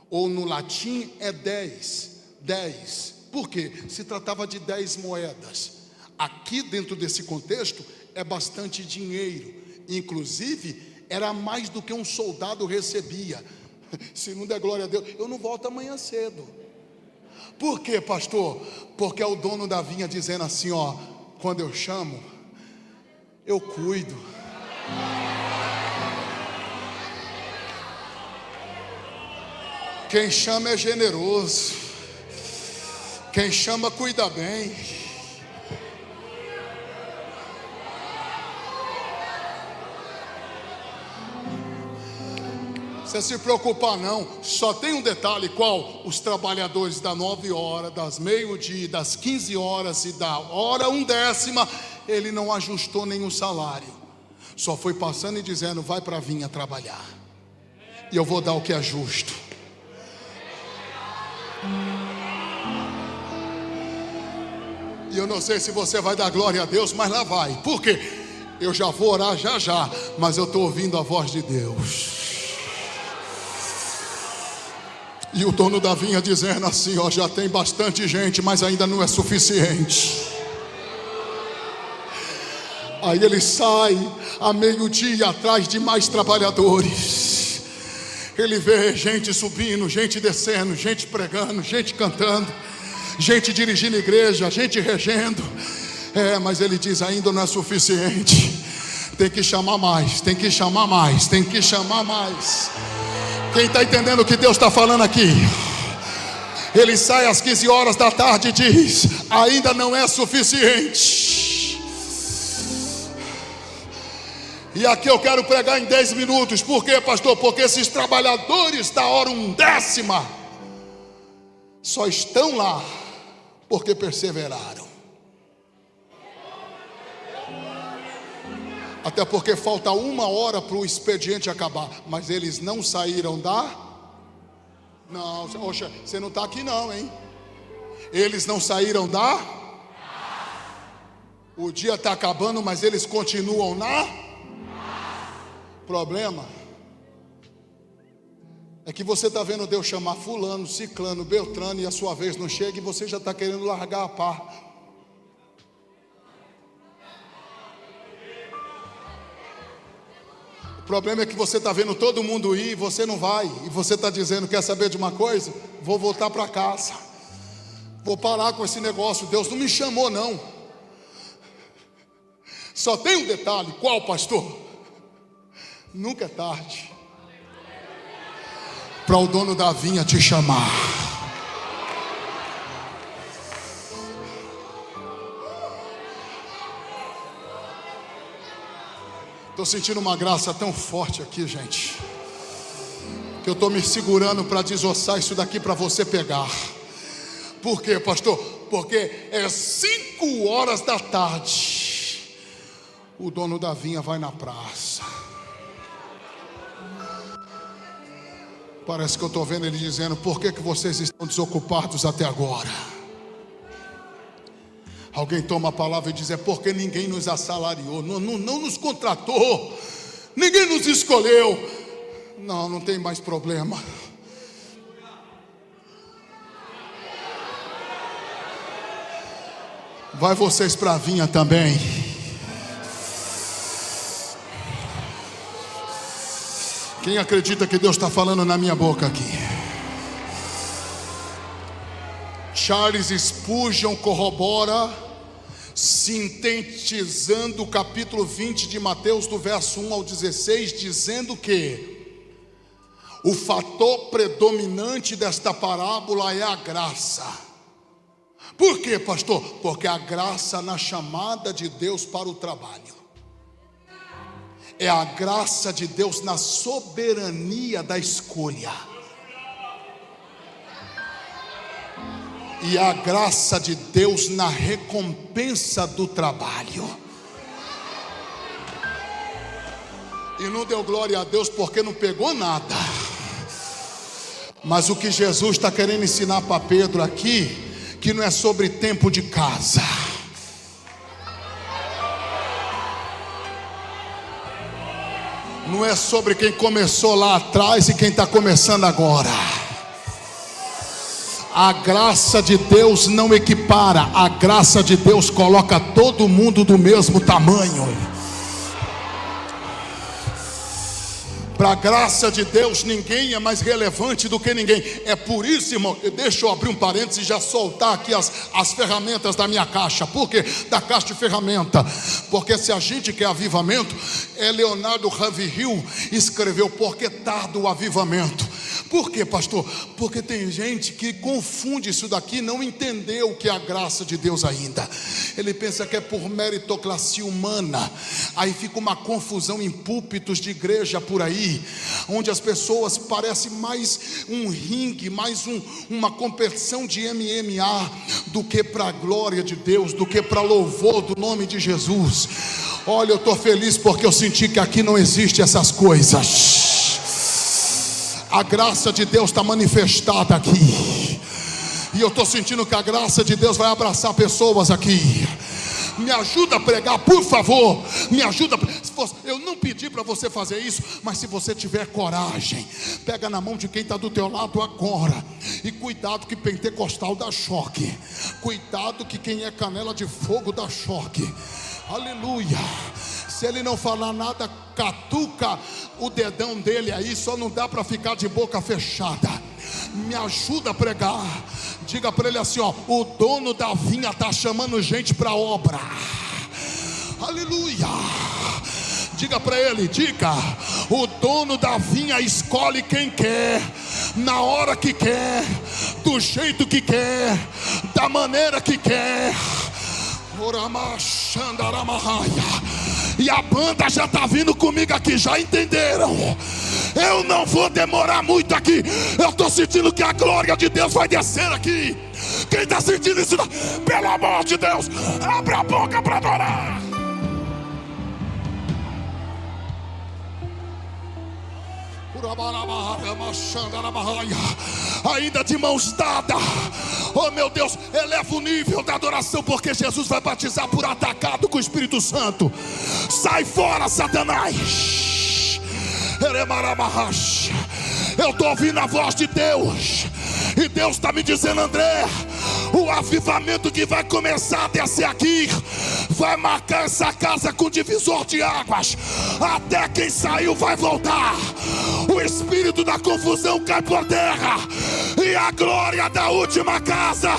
ou no latim é 10. 10. Por quê? Se tratava de 10 moedas. Aqui dentro desse contexto é bastante dinheiro. Inclusive era mais do que um soldado recebia. Se não der glória a Deus, eu não volto amanhã cedo. Por quê, pastor? Porque é o dono da vinha dizendo assim, ó: quando eu chamo, eu cuido. Quem chama é generoso. Quem chama cuida bem. Você se preocupar não. Só tem um detalhe: qual? Os trabalhadores das 9 horas, das meio-dia, das 15 horas e da hora 1/10, ele não ajustou nenhum salário. Só foi passando e dizendo: vai para a vinha trabalhar, e eu vou dar o que é justo. E eu não sei se você vai dar glória a Deus, mas lá vai. Por quê? Eu já vou orar já, mas eu estou ouvindo a voz de Deus. E o dono da vinha dizendo assim, ó: já tem bastante gente, mas ainda não é suficiente. Aí ele sai a meio-dia atrás de mais trabalhadores. Ele vê gente subindo, gente descendo, gente pregando, gente cantando, gente dirigindo igreja, gente regendo. Mas ele diz: ainda não é suficiente. Tem que chamar mais, tem que chamar mais, tem que chamar mais. Quem está entendendo o que Deus está falando aqui? Ele sai às 15 horas da tarde e diz: ainda não é suficiente. E aqui eu quero pregar em 10 minutos. Por quê, pastor? Porque esses trabalhadores da hora 1/10 só estão lá porque perseveraram. Até porque falta 1 hora para o expediente acabar. Mas eles não saíram da... Não, oxa, você não está aqui não, hein? Eles não saíram da... O dia está acabando, mas eles continuam na... Problema é que você está vendo Deus chamar fulano, ciclano, beltrano, e a sua vez não chega e você já está querendo largar a pá. O problema é que você está vendo todo mundo ir e você não vai. E você está dizendo: quer saber de uma coisa? Vou voltar para casa. Vou parar com esse negócio. Deus não me chamou não. Só tem um detalhe. Qual, pastor? Nunca é tarde para o dono da vinha te chamar. Estou sentindo uma graça tão forte aqui, gente, que eu estou me segurando para desossar isso daqui para você pegar. Por quê, pastor? Porque é 5 horas da tarde. O dono da vinha vai na praça. Parece que eu estou vendo ele dizendo: por que vocês estão desocupados até agora? Alguém toma a palavra e diz: é porque ninguém nos assalariou, não nos contratou, ninguém nos escolheu. Não tem mais problema. Vai vocês para a vinha também. Quem acredita que Deus está falando na minha boca aqui? Charles Spurgeon corrobora, sintetizando o capítulo 20 de Mateus, do verso 1 ao 16, dizendo que o fator predominante desta parábola é a graça. Por quê, pastor? Porque a graça na chamada de Deus para o trabalho. É a graça de Deus na soberania da escolha. E a graça de Deus na recompensa do trabalho. E não deu glória a Deus porque não pegou nada. Mas o que Jesus está querendo ensinar para Pedro aqui, que não é sobre tempo de casa. Não é sobre quem começou lá atrás e quem está começando agora. A graça de Deus não equipara. A graça de Deus coloca todo mundo do mesmo tamanho. Para a graça de Deus, ninguém é mais relevante do que ninguém. É por isso, irmão, deixa eu abrir um parênteses e já soltar aqui as ferramentas da minha caixa. Por quê? Da caixa de ferramenta. Porque se a gente quer avivamento, Leonardo Ravenhill escreveu: por que tarda o avivamento? Por quê, pastor? Porque tem gente que confunde isso daqui, não entendeu o que é a graça de Deus ainda. Ele pensa que é por meritocracia humana. Aí fica uma confusão em púlpitos de igreja por aí, onde as pessoas parecem mais um ringue, mais uma competição de MMA, do que para a glória de Deus, do que para louvor do nome de Jesus. Olha, eu estou feliz porque eu senti que aqui não existe essas coisas. A graça de Deus está manifestada aqui. E eu estou sentindo que a graça de Deus vai abraçar pessoas aqui. Me ajuda a pregar, por favor. Me ajuda. Eu não pedi para você fazer isso, mas se você tiver coragem, pega na mão de quem está do teu lado agora. E cuidado que pentecostal dá choque. Cuidado que quem é canela de fogo dá choque. Aleluia. Se ele não falar nada, catuca o dedão dele aí. Só não dá para ficar de boca fechada. Me ajuda a pregar. Diga para ele assim, ó: o dono da vinha está chamando gente para obra. Aleluia. Diga para ele, diga: o dono da vinha escolhe quem quer, na hora que quer, do jeito que quer, da maneira que quer. E a banda já está vindo comigo aqui, já entenderam? Eu não vou demorar muito aqui. Eu estou sentindo que a glória de Deus vai descer aqui. Quem está sentindo isso? Pelo amor de Deus, abre a boca para adorar. Ainda de mãos dadas, oh meu Deus, eleva o nível da adoração, porque Jesus vai batizar por atacado com o Espírito Santo. Sai fora, Satanás. Eu estou ouvindo a voz de Deus, e Deus está me dizendo: André, o avivamento que vai começar a descer aqui vai marcar essa casa com divisor de águas. Até quem saiu vai voltar. O espírito da confusão cai por terra, e a glória da última casa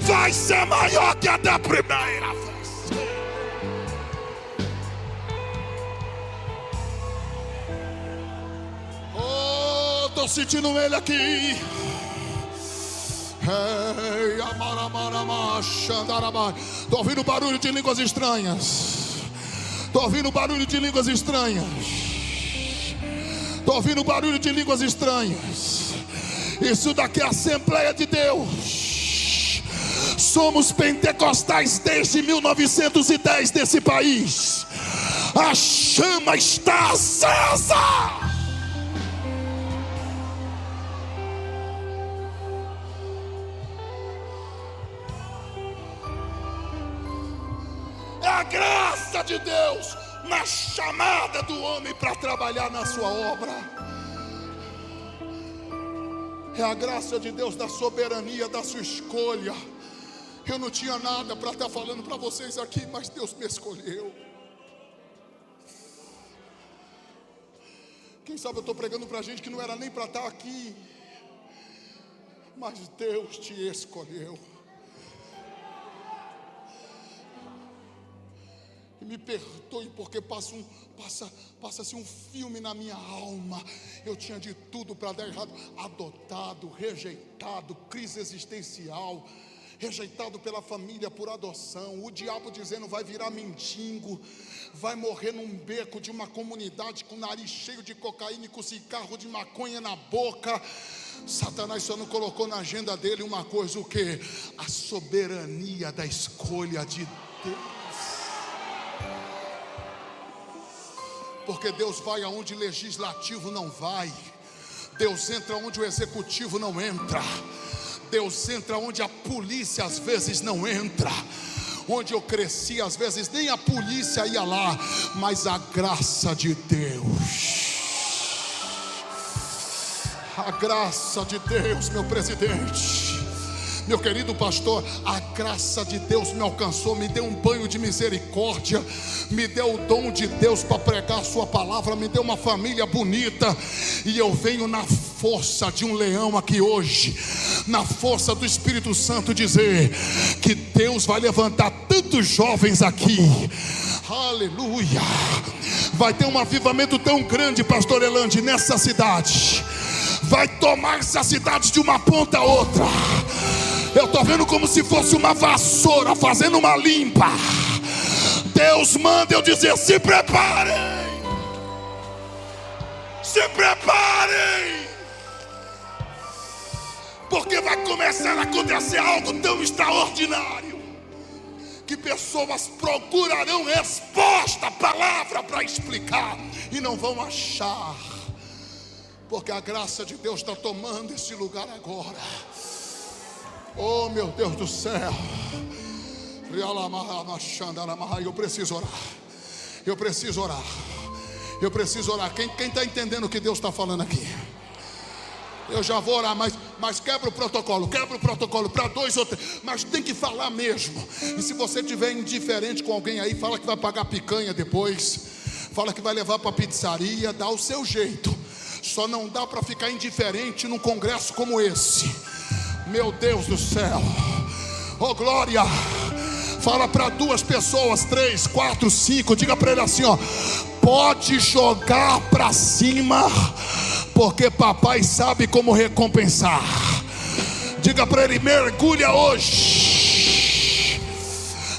vai ser maior que a da primeira. Oh, estou sentindo ele aqui. Estou ouvindo barulho de línguas estranhas. Estou ouvindo barulho de línguas estranhas. Estou ouvindo barulho de línguas estranhas. Isso daqui é a Assembleia de Deus. Somos pentecostais desde 1910 desse país. A chama está acesa. É a graça de Deus na chamada do homem para trabalhar na sua obra. É a graça de Deus da soberania da sua escolha. Eu não tinha nada para estar falando para vocês aqui, mas Deus me escolheu. Quem sabe eu estou pregando para gente que não era nem para estar aqui, mas Deus te escolheu. E me perdoe porque passa-se um filme na minha alma. Eu tinha de tudo para dar errado. Adotado, rejeitado, crise existencial, rejeitado pela família por adoção. O diabo dizendo vai virar mendigo, vai morrer num beco de uma comunidade com o nariz cheio de cocaína e com cigarro de maconha na boca. Satanás só não colocou na agenda dele uma coisa, o quê? A soberania da escolha de Deus. Porque Deus vai aonde o legislativo não vai. Deus entra onde o executivo não entra. Deus entra onde a polícia às vezes não entra. Onde eu cresci, às vezes nem a polícia ia lá, mas a graça de Deus. A graça de Deus, meu presidente, meu querido pastor, a graça de Deus me alcançou, me deu um banho de misericórdia, me deu o dom de Deus para pregar a sua palavra, me deu uma família bonita, e eu venho na força de um leão aqui hoje, na força do Espírito Santo, dizer que Deus vai levantar tantos jovens aqui, aleluia, vai ter um avivamento tão grande, pastor Elande, nessa cidade, vai tomar essa cidade de uma ponta a outra. Eu estou vendo como se fosse uma vassoura fazendo uma limpa. Deus manda eu dizer: se preparem, se preparem, porque vai começar a acontecer algo tão extraordinário que pessoas procurarão resposta, palavra para explicar e não vão achar, porque a graça de Deus está tomando esse lugar agora. Oh, meu Deus do céu. Eu preciso orar. Eu preciso orar. Eu preciso orar. Quem está entendendo o que Deus está falando aqui? Eu já vou orar, mas quebra o protocolo para 2 ou 3, mas tem que falar mesmo. E se você estiver indiferente com alguém aí, fala que vai pagar picanha depois, fala que vai levar para a pizzaria, dá o seu jeito. Só não dá para ficar indiferente num congresso como esse. Meu Deus do céu. Oh glória. Fala para 2 pessoas, 3, 4, 5. Diga para ele assim, ó: pode jogar para cima, porque papai sabe como recompensar. Diga para ele: mergulha hoje.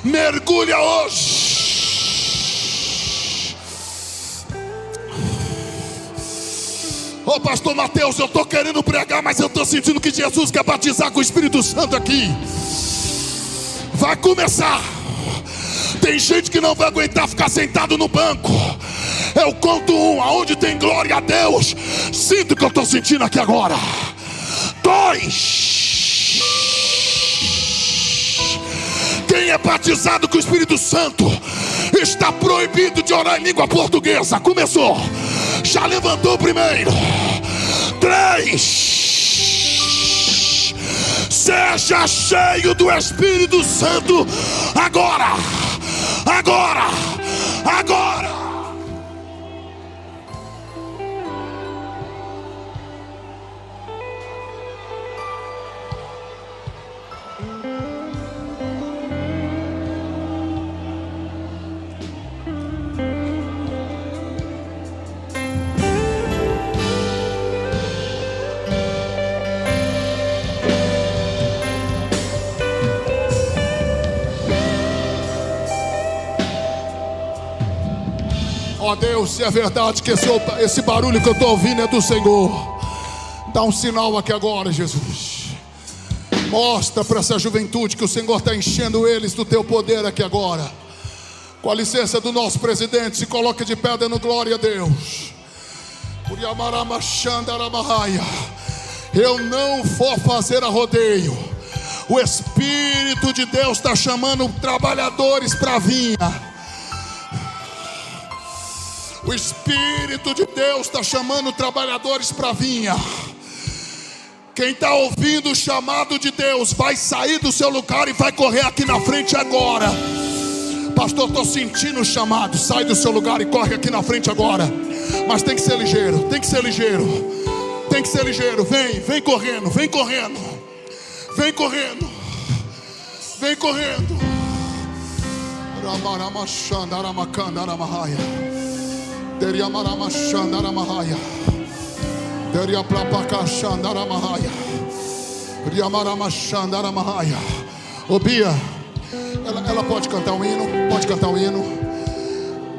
Mergulha hoje. Ô pastor Mateus, eu estou querendo pregar, mas eu estou sentindo que Jesus quer batizar com o Espírito Santo aqui. Vai começar. Tem gente que não vai aguentar ficar sentado no banco. Eu conto 1, aonde tem glória a Deus. Sinto o que eu estou sentindo aqui agora. 2. Quem é batizado com o Espírito Santo está proibido de orar em língua portuguesa. Começou. Já levantou o primeiro. 3. Seja cheio do Espírito Santo agora. Agora. Agora. Ó Deus, se é verdade que esse barulho que eu estou ouvindo é do Senhor, dá um sinal aqui agora, Jesus. Mostra para essa juventude que o Senhor está enchendo eles do teu poder aqui agora. Com a licença do nosso presidente, se coloque de pé dando glória a Deus. Eu não vou fazer a rodeio. O Espírito de Deus está chamando trabalhadores para a vinha. O Espírito de Deus está chamando trabalhadores para a vinha. Quem está ouvindo o chamado de Deus vai sair do seu lugar e vai correr aqui na frente agora. Pastor, estou sentindo o chamado. Sai do seu lugar e corre aqui na frente agora. Mas tem que ser ligeiro, tem que ser ligeiro. Tem que ser ligeiro. Vem correndo, vem correndo. Vem correndo. Vem correndo. Ô Bia, ela pode cantar um hino? Pode cantar um hino?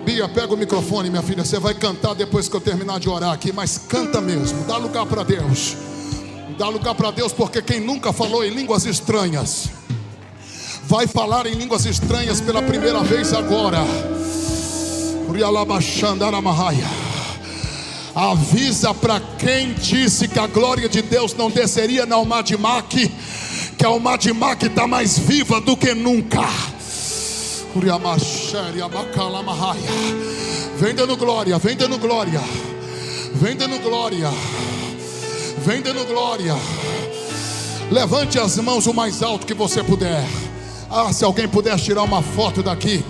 Bia, pega o microfone, minha filha. Você vai cantar depois que eu terminar de orar aqui. Mas canta mesmo, dá lugar para Deus. Dá lugar para Deus, porque quem nunca falou em línguas estranhas vai falar em línguas estranhas pela primeira vez agora. Avisa para quem disse que a glória de Deus não desceria na Almadimac, que a Almadimac está mais viva do que nunca. Vem dando glória, vem dando glória, vem dando glória, vem dando glória. Levante as mãos o mais alto que você puder. Se alguém puder tirar uma foto daqui.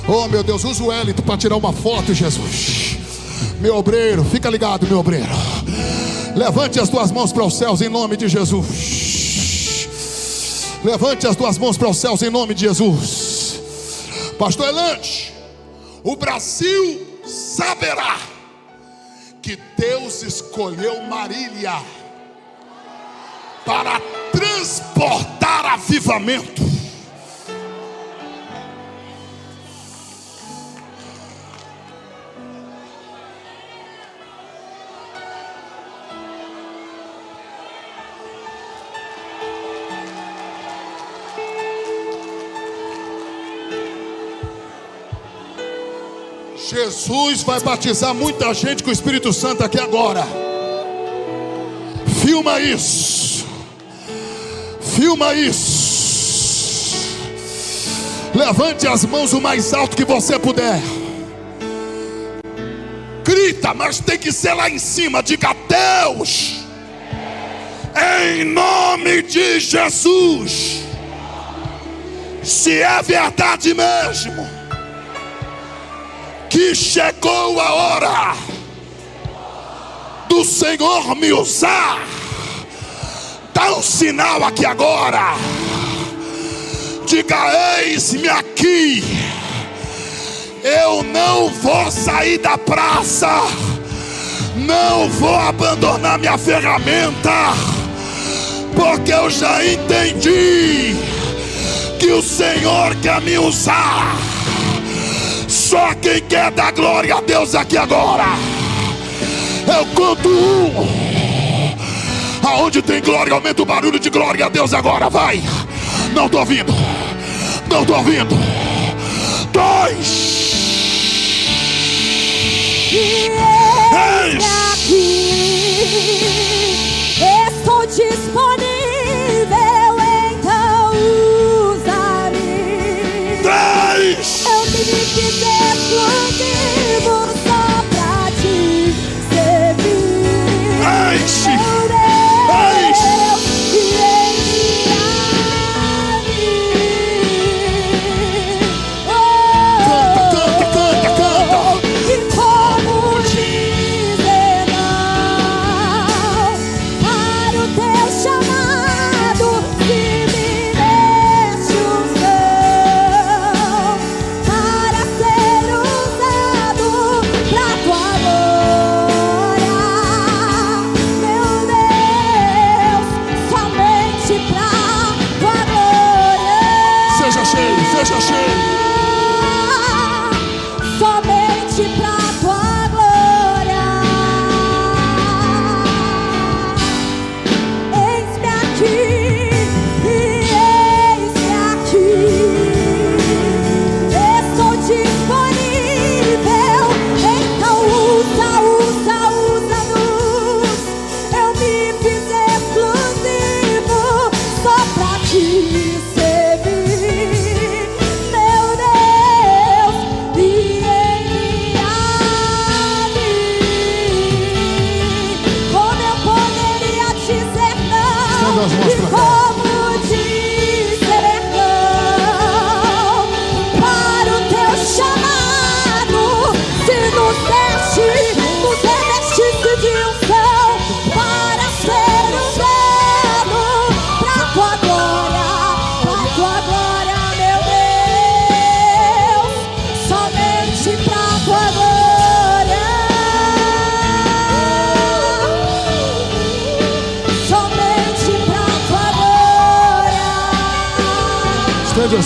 Oh meu Deus, usa o hélito para tirar uma foto, Jesus. Meu obreiro, fica ligado, meu obreiro. Levante as tuas mãos para os céus em nome de Jesus. Levante as tuas mãos para os céus em nome de Jesus. Pastor Elante, o Brasil saberá que Deus escolheu Marília para transportar avivamento. Jesus vai batizar muita gente com o Espírito Santo aqui agora. Filma isso. Filma isso. Levante as mãos o mais alto que você puder. Grita, mas tem que ser lá em cima. Diga: Deus, em nome de Jesus. Se é verdade mesmo que chegou a hora do Senhor me usar, dá um sinal aqui agora. Diga: eis-me aqui. Eu não vou sair da praça, não vou abandonar minha ferramenta, porque eu já entendi que o Senhor quer me usar. Só quem quer dar glória a Deus aqui agora. Eu conto um. Aonde tem glória, aumenta o barulho de glória a Deus agora. Vai. Não tô ouvindo. Não tô ouvindo. 2. Estou disponível, então usa-me. 3. Eu me fiz exclusivo só pra te servir. Enche. Meu Deus, Canta, canta, canta, canta. e como dizer não para o teu chamado, se me deste unção para ser usado.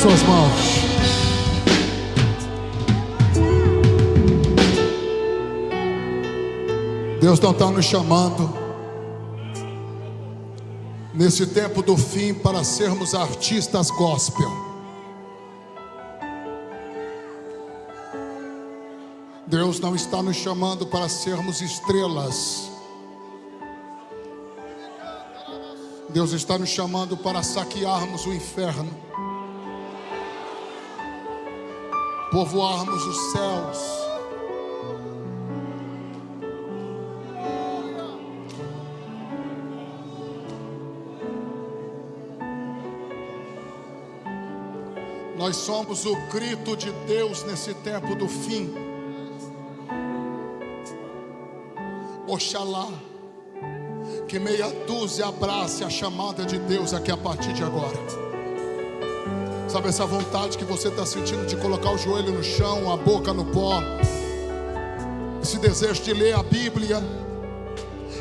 suas mãos. Deus não está nos chamando nesse tempo do fim para sermos artistas gospel. Deus não está nos chamando para sermos estrelas. Deus está nos chamando para saquearmos o inferno, povoarmos os céus. Nós somos o grito de Deus nesse tempo do fim. Oxalá que meia dúzia abrace a chamada de Deus aqui a partir de agora. Sabe essa vontade que você está sentindo de colocar o joelho no chão, a boca no pó? Esse desejo de ler a Bíblia,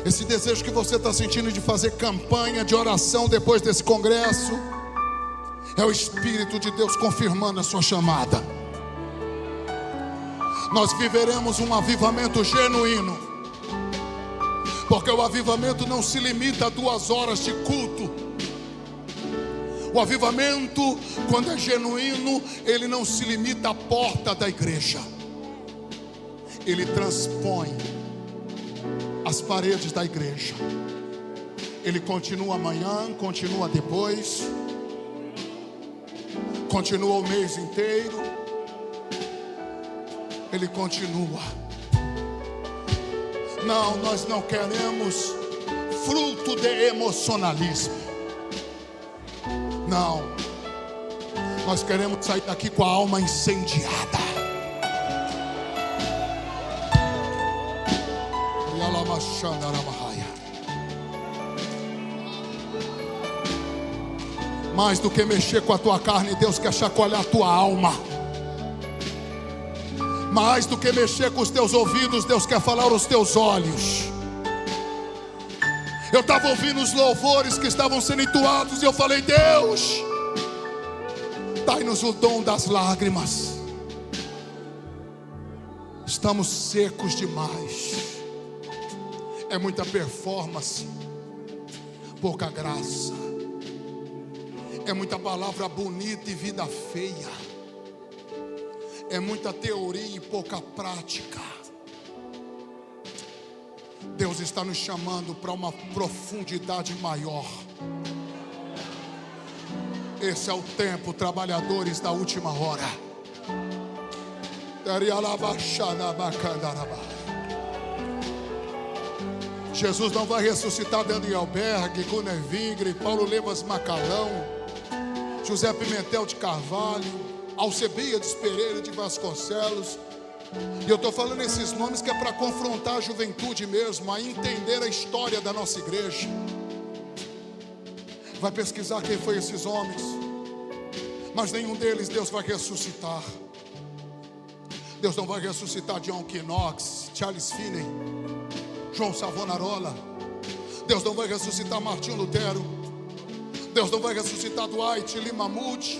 esse desejo que você está sentindo de fazer campanha de oração depois desse congresso, é o Espírito de Deus confirmando a sua chamada. Nós viveremos um avivamento genuíno, porque o avivamento não se limita a 2 horas de culto. O avivamento, quando é genuíno, ele não se limita à porta da igreja. Ele transpõe as paredes da igreja. Ele continua amanhã, continua depois, continua o mês inteiro. Ele continua. Não, nós não queremos fruto de emocionalismo. Não, nós queremos sair daqui com a alma incendiada. Mais do que mexer com a tua carne, Deus quer chacoalhar a tua alma. Mais do que mexer com os teus ouvidos, Deus quer falar aos teus olhos. Eu estava ouvindo os louvores que estavam sendo entoados e eu falei: Deus, dai-nos o dom das lágrimas. Estamos secos demais. É muita performance, pouca graça. É muita palavra bonita e vida feia. É muita teoria e pouca prática. Deus está nos chamando para uma profundidade maior. Esse é o tempo, trabalhadores da última hora. Jesus não vai ressuscitar Daniel Albergue, Gunnar Vingre, Paulo Levas Macalão, José Pimentel de Carvalho, Alcebiades Pereira de Vasconcelos. E eu estou falando esses nomes que é para confrontar a juventude mesmo, a entender a história da nossa igreja. Vai pesquisar quem foi esses homens, mas nenhum deles Deus vai ressuscitar. Deus não vai ressuscitar John Knox, Charles Finney, João Savonarola. Deus não vai ressuscitar Martinho Lutero. Deus não vai ressuscitar Dwight Lima Moody.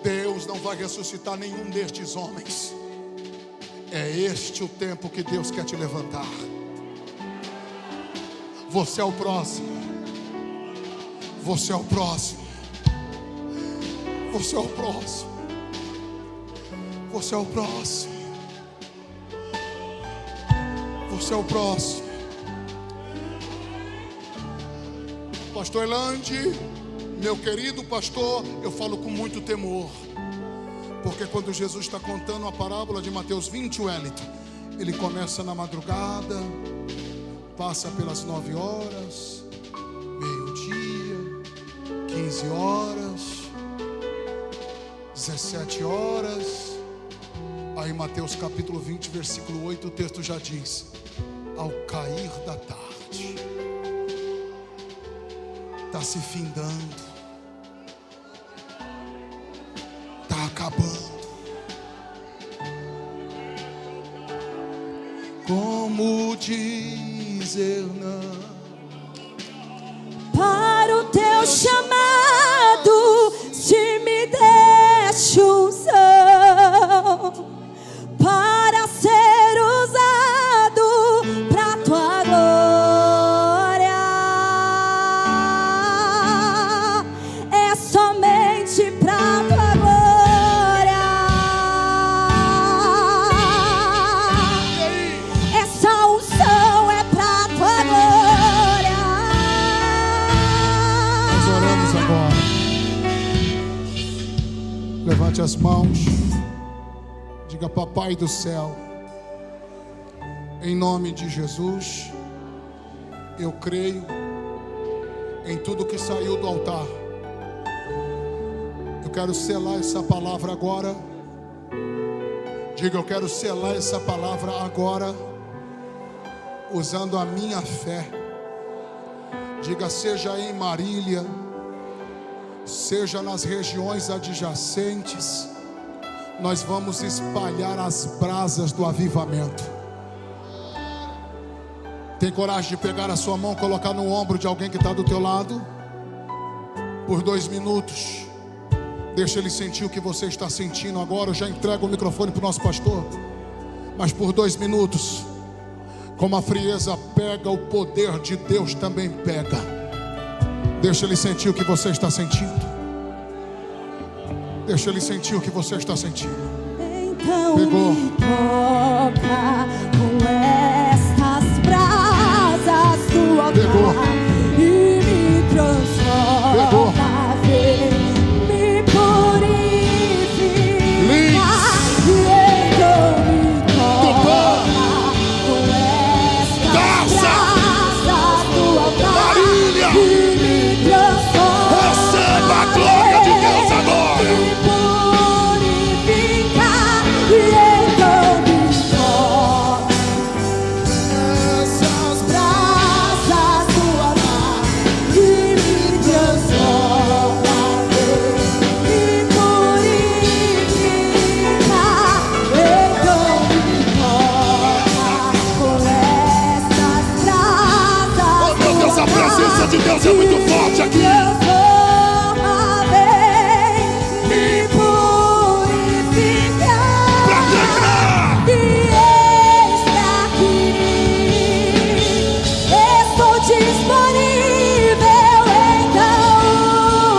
Deus não vai ressuscitar nenhum destes homens. É este o tempo que Deus quer te levantar. Você é o próximo. Você é o próximo. Você é o próximo. Você é o próximo. Você é o próximo. Pastor Elande, meu querido pastor, eu falo com muito temor, porque quando Jesus está contando a parábola de Mateus 20, Wellington, ele começa na madrugada, passa pelas 9 horas, meio-dia, 15 horas, 17 horas. Aí Mateus capítulo 20, versículo 8, o texto já diz: ao cair da tarde. Está se findando, está acabando. Como dizer não para o teu chamado, se me Diga: Papai do céu, em nome de Jesus, eu creio em tudo que saiu do altar. Eu quero selar essa palavra agora. Diga: eu quero selar essa palavra agora, usando a minha fé. Diga: seja em Marília, seja nas regiões adjacentes, nós vamos espalhar as brasas do avivamento. Tem coragem de pegar a sua mão, colocar no ombro de alguém que está do teu lado? Por 2 minutos. Deixa ele sentir o que você está sentindo agora. Eu já entrego o microfone para o nosso pastor. Mas por 2 minutos, como a frieza pega, o poder de Deus também pega. Deixa ele sentir o que você está sentindo. Deixa ele sentir o que você está sentindo. Então Pegou. me toca com estas brasas do altar. Pegou. E me transforma. Pegou. Me purifica. E então me toca com estas brasas do altar. Marília, e me transforma. receba a glória de Deus agora. A presença de Deus é muito forte aqui. Me purifica. Pra quebrar. E está aqui. Estou disponível, então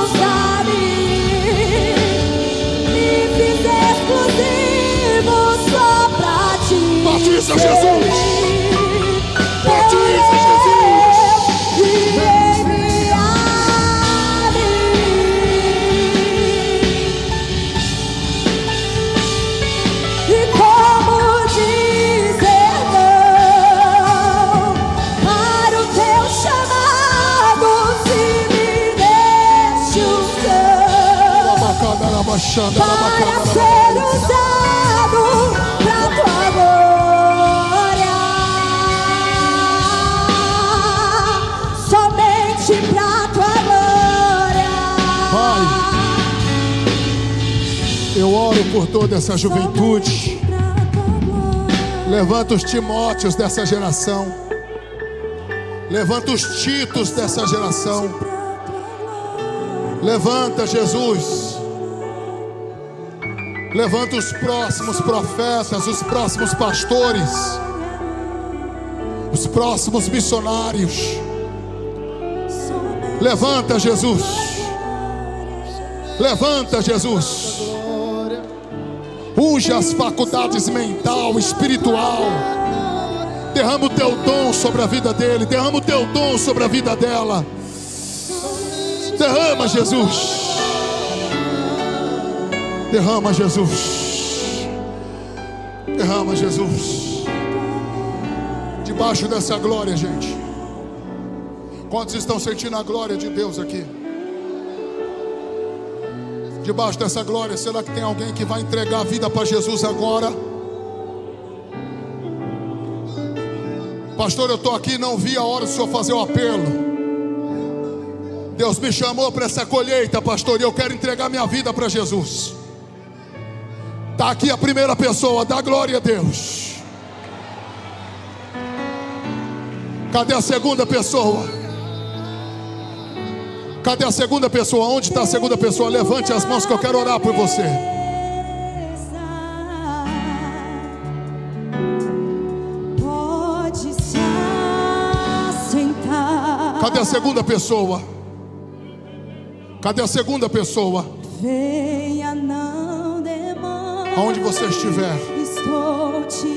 usa-me. Me fiz exclusivo só pra ti. Batiza Jesus. Batiza Jesus. Para ser usado pra tua glória, somente pra tua glória. Pai, eu oro por toda essa juventude. Levanta os Timóteos dessa geração. Levanta os Titos dessa geração. Levanta, Jesus. Levanta os próximos profetas, os próximos pastores, os próximos missionários. Levanta, Jesus. Levanta, Jesus. Unge as faculdades mental, espiritual. Derrama o teu dom sobre a vida dele. Derrama o teu dom sobre a vida dela. Derrama, Jesus. Derrama, Jesus. Derrama, Jesus. Debaixo dessa glória, gente. Quantos estão sentindo a glória de Deus aqui? Debaixo dessa glória, será que tem alguém que vai entregar a vida para Jesus agora? Pastor, eu estou aqui, não vi a hora do Senhor fazer o apelo. Deus me chamou para essa colheita, pastor, e eu quero entregar minha vida para Jesus. Está aqui a primeira pessoa, dá glória a Deus. Cadê a segunda pessoa? Cadê a segunda pessoa? Onde está a segunda pessoa? Levante as mãos que eu quero orar por você. Pode se assentar. Cadê a segunda pessoa? Cadê a segunda pessoa? Venha, não demore. Aonde você estiver. Estou te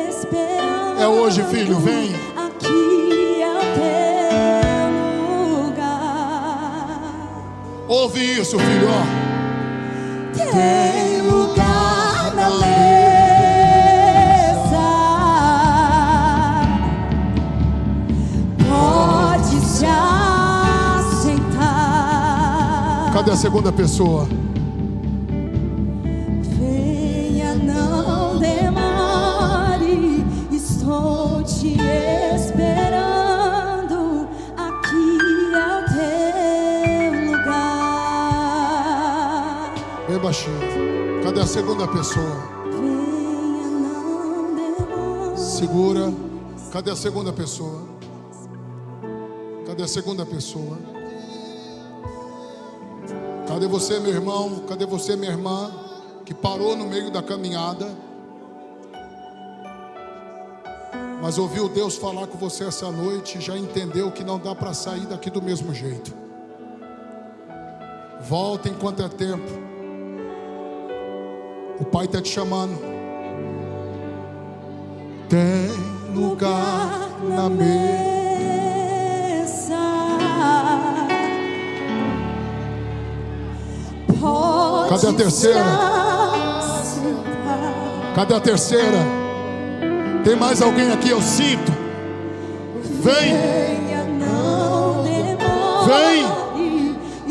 esperando. É hoje, filho, vem. Aqui é o teu lugar. Ouve isso, filho, ó. Tem lugar na mesa. Cadê a segunda pessoa? Venha, não demore, estou te esperando. Aqui é o teu lugar. Bem baixinho. Cadê a segunda pessoa? Venha, não demore. Segura. Cadê a segunda pessoa? Cadê a segunda pessoa? Cadê você, meu irmão? Cadê você, minha irmã? Que parou no meio da caminhada, mas ouviu Deus falar com você essa noite e já entendeu que não dá para sair daqui do mesmo jeito. Volta enquanto é tempo. O Pai está te chamando. Tem lugar na mesa. Cadê a terceira? Cadê a terceira? Tem mais alguém aqui? Eu sinto. Vem. Vem.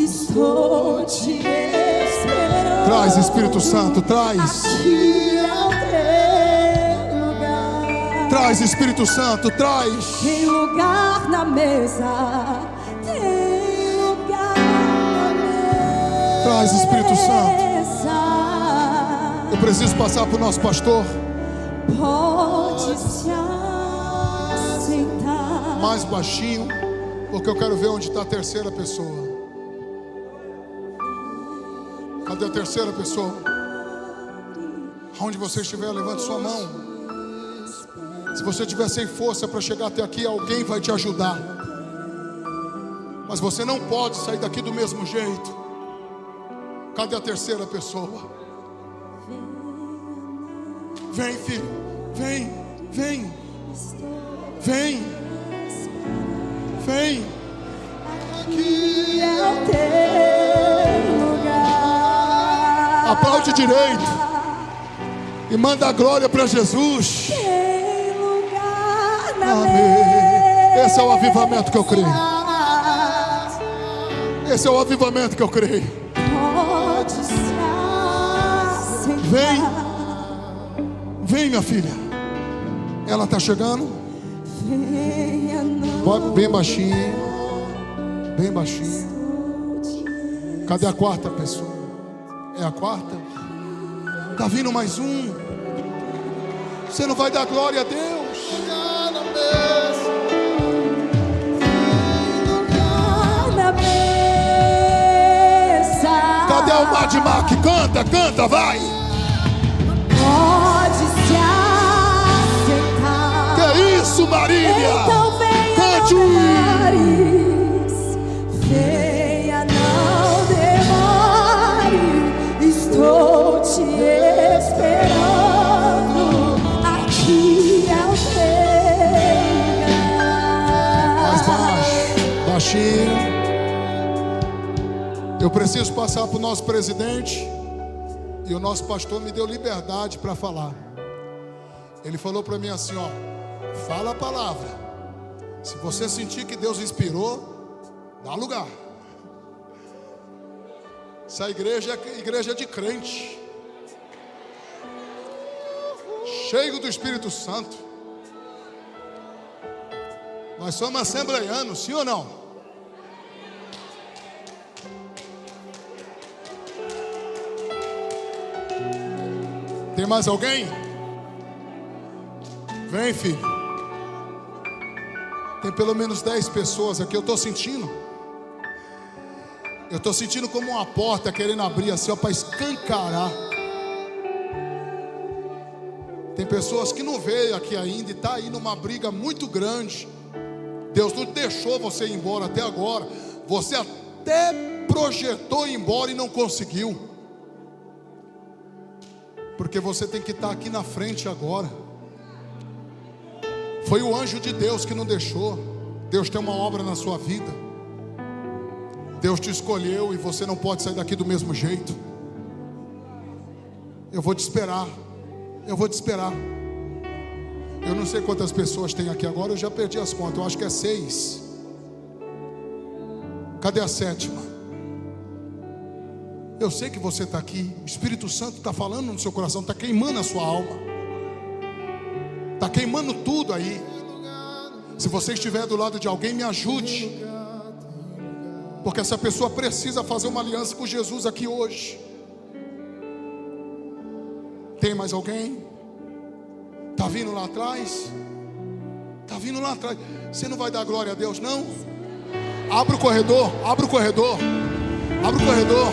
Estou te esperando. Traz, Espírito Santo, traz. Aqui é o teu lugar. Traz, Espírito Santo, traz. Tem lugar na mesa. Tem lugar na mesa. Traz, Espírito Santo. Eu preciso passar para o nosso pastor. Pode se assentar. Mais baixinho, porque eu quero ver onde está a terceira pessoa. Cadê a terceira pessoa? Onde você estiver, levante sua mão. Se você estiver sem força para chegar até aqui, alguém vai te ajudar. Mas você não pode sair daqui do mesmo jeito. Cadê a terceira pessoa? Vem, filho. Vem, vem. Vem. Vem. Aqui é o teu lugar. Aplaude direito. E manda a glória para Jesus. Tem lugar na Amém. mesa. Esse é o avivamento que eu creio. Esse é o avivamento que eu creio. Pode se assentar. Vem. Vem, minha filha. Ela está chegando. Venha, não. Bem baixinho. Bem baixinho. Cadê a quarta pessoa? É a quarta? Tá vindo mais um. Você não vai dar glória a Deus? Na mesa. Cadê o Madmac? Canta, canta, vai. Pode se assentar. Que isso, Marília? Então venha, Cante. não demores. Venha, não demore. Estou te esperando. Aqui é o teu lugar. Mais baixo, baixinho. Eu preciso passar para o nosso presidente. E o nosso pastor me deu liberdade para falar. Ele falou para mim assim, ó: fala a palavra. Se você sentir que Deus inspirou, dá lugar. Essa igreja é igreja de crente, cheio do Espírito Santo. Nós somos assembleianos, sim ou não? Tem mais alguém? Vem, filho. Tem pelo menos 10 pessoas aqui. Eu estou sentindo. Eu estou sentindo como uma porta querendo abrir assim, ó, para escancarar. Tem pessoas que não veio aqui ainda e está aí numa briga muito grande. Deus não deixou você ir embora até agora. Você até projetou ir embora e não conseguiu. Porque você tem que estar aqui na frente agora. Foi o anjo de Deus que não deixou. Deus tem uma obra na sua vida. Deus te escolheu e você não pode sair daqui do mesmo jeito. Eu vou te esperar. Eu vou te esperar. Eu não sei quantas pessoas tem aqui agora. Eu já perdi as contas. Eu acho que é 6. Cadê a sétima? Eu sei que você está aqui. O Espírito Santo está falando no seu coração, está queimando a sua alma, está queimando tudo aí. Se você estiver do lado de alguém, me ajude, porque essa pessoa precisa fazer uma aliança com Jesus aqui hoje. Tem mais alguém? Está vindo lá atrás? Está vindo lá atrás. Você não vai dar glória a Deus, não? Abre o corredor, abre o corredor, abre o corredor.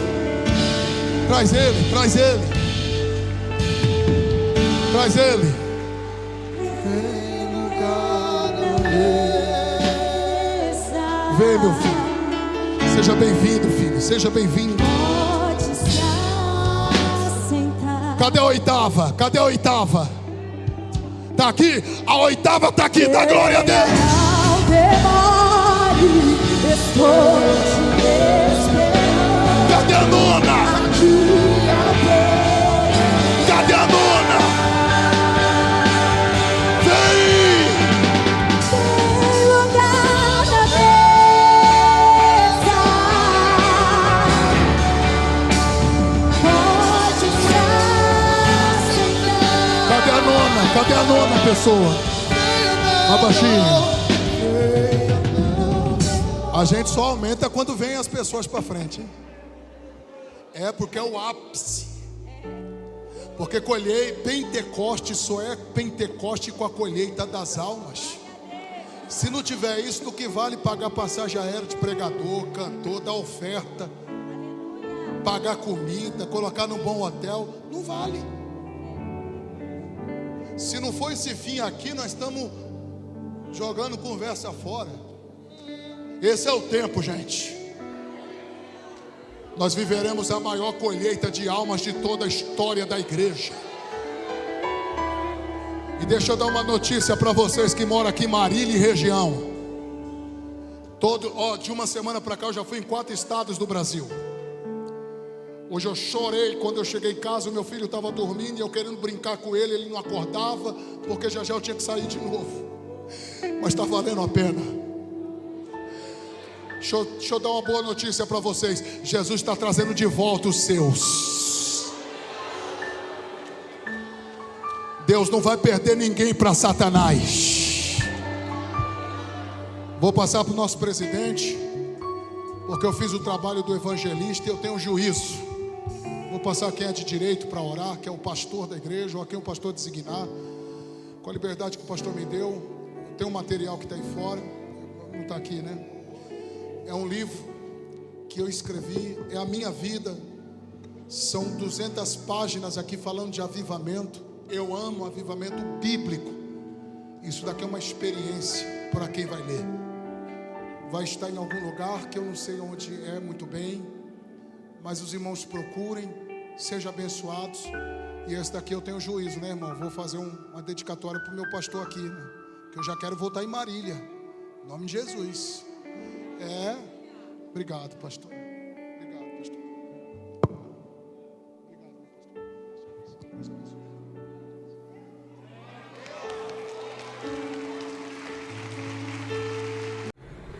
Traz ele, traz ele, traz ele. Vem, meu filho. Seja bem-vindo, filho. Seja bem-vindo. Cadê a oitava? Cadê a oitava? Está aqui? A oitava está aqui. Dá glória a Deus. Cadê a nona? Cadê a nona? Vem! Tem lugar na mesa. Pode estar sentado. Cadê a nona? Cadê a nona, pessoa? Abaixinho. A gente só aumenta quando vem as pessoas para frente, hein? É porque é o ápice. Porque Pentecoste só é Pentecoste com a colheita das almas. Se não tiver isso, do que vale pagar passagem aérea de pregador, cantor, dar oferta, pagar comida, colocar num bom hotel? Não vale. Se não for esse fim aqui, nós estamos jogando conversa fora. Esse é o tempo, gente. Nós viveremos a maior colheita de almas de toda a história da igreja. E deixa eu dar uma notícia para vocês que moram aqui em Marília e região. De uma semana para cá eu já fui em 4 estados do Brasil. Hoje eu chorei quando eu cheguei em casa. O meu filho estava dormindo e eu querendo brincar com ele. Ele não acordava, porque já eu tinha que sair de novo. Mas está valendo a pena. Deixa eu dar uma boa notícia para vocês. Jesus está trazendo de volta os seus. Deus não vai perder ninguém para Satanás. Vou passar para o nosso presidente, porque eu fiz o trabalho do evangelista e eu tenho juízo. Vou passar quem é de direito para orar, que é o pastor da igreja, ou a quem o pastor designar, com a liberdade que o pastor me deu. Tem um material que está aí fora, não está aqui, né? É um livro que eu escrevi, é a minha vida. São 200 páginas aqui falando de avivamento. Eu amo avivamento bíblico. Isso daqui é uma experiência para quem vai ler. Vai estar em algum lugar que eu não sei onde é muito bem, mas os irmãos procurem, sejam abençoados. E esse daqui eu tenho juízo, né, irmão? Vou fazer uma dedicatória para o meu pastor aqui, né? Que eu já quero voltar em Marília, em nome de Jesus. Obrigado, pastor. Obrigado, pastor. Obrigado, pastor.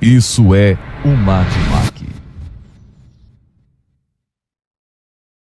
Isso é o Mate Mac.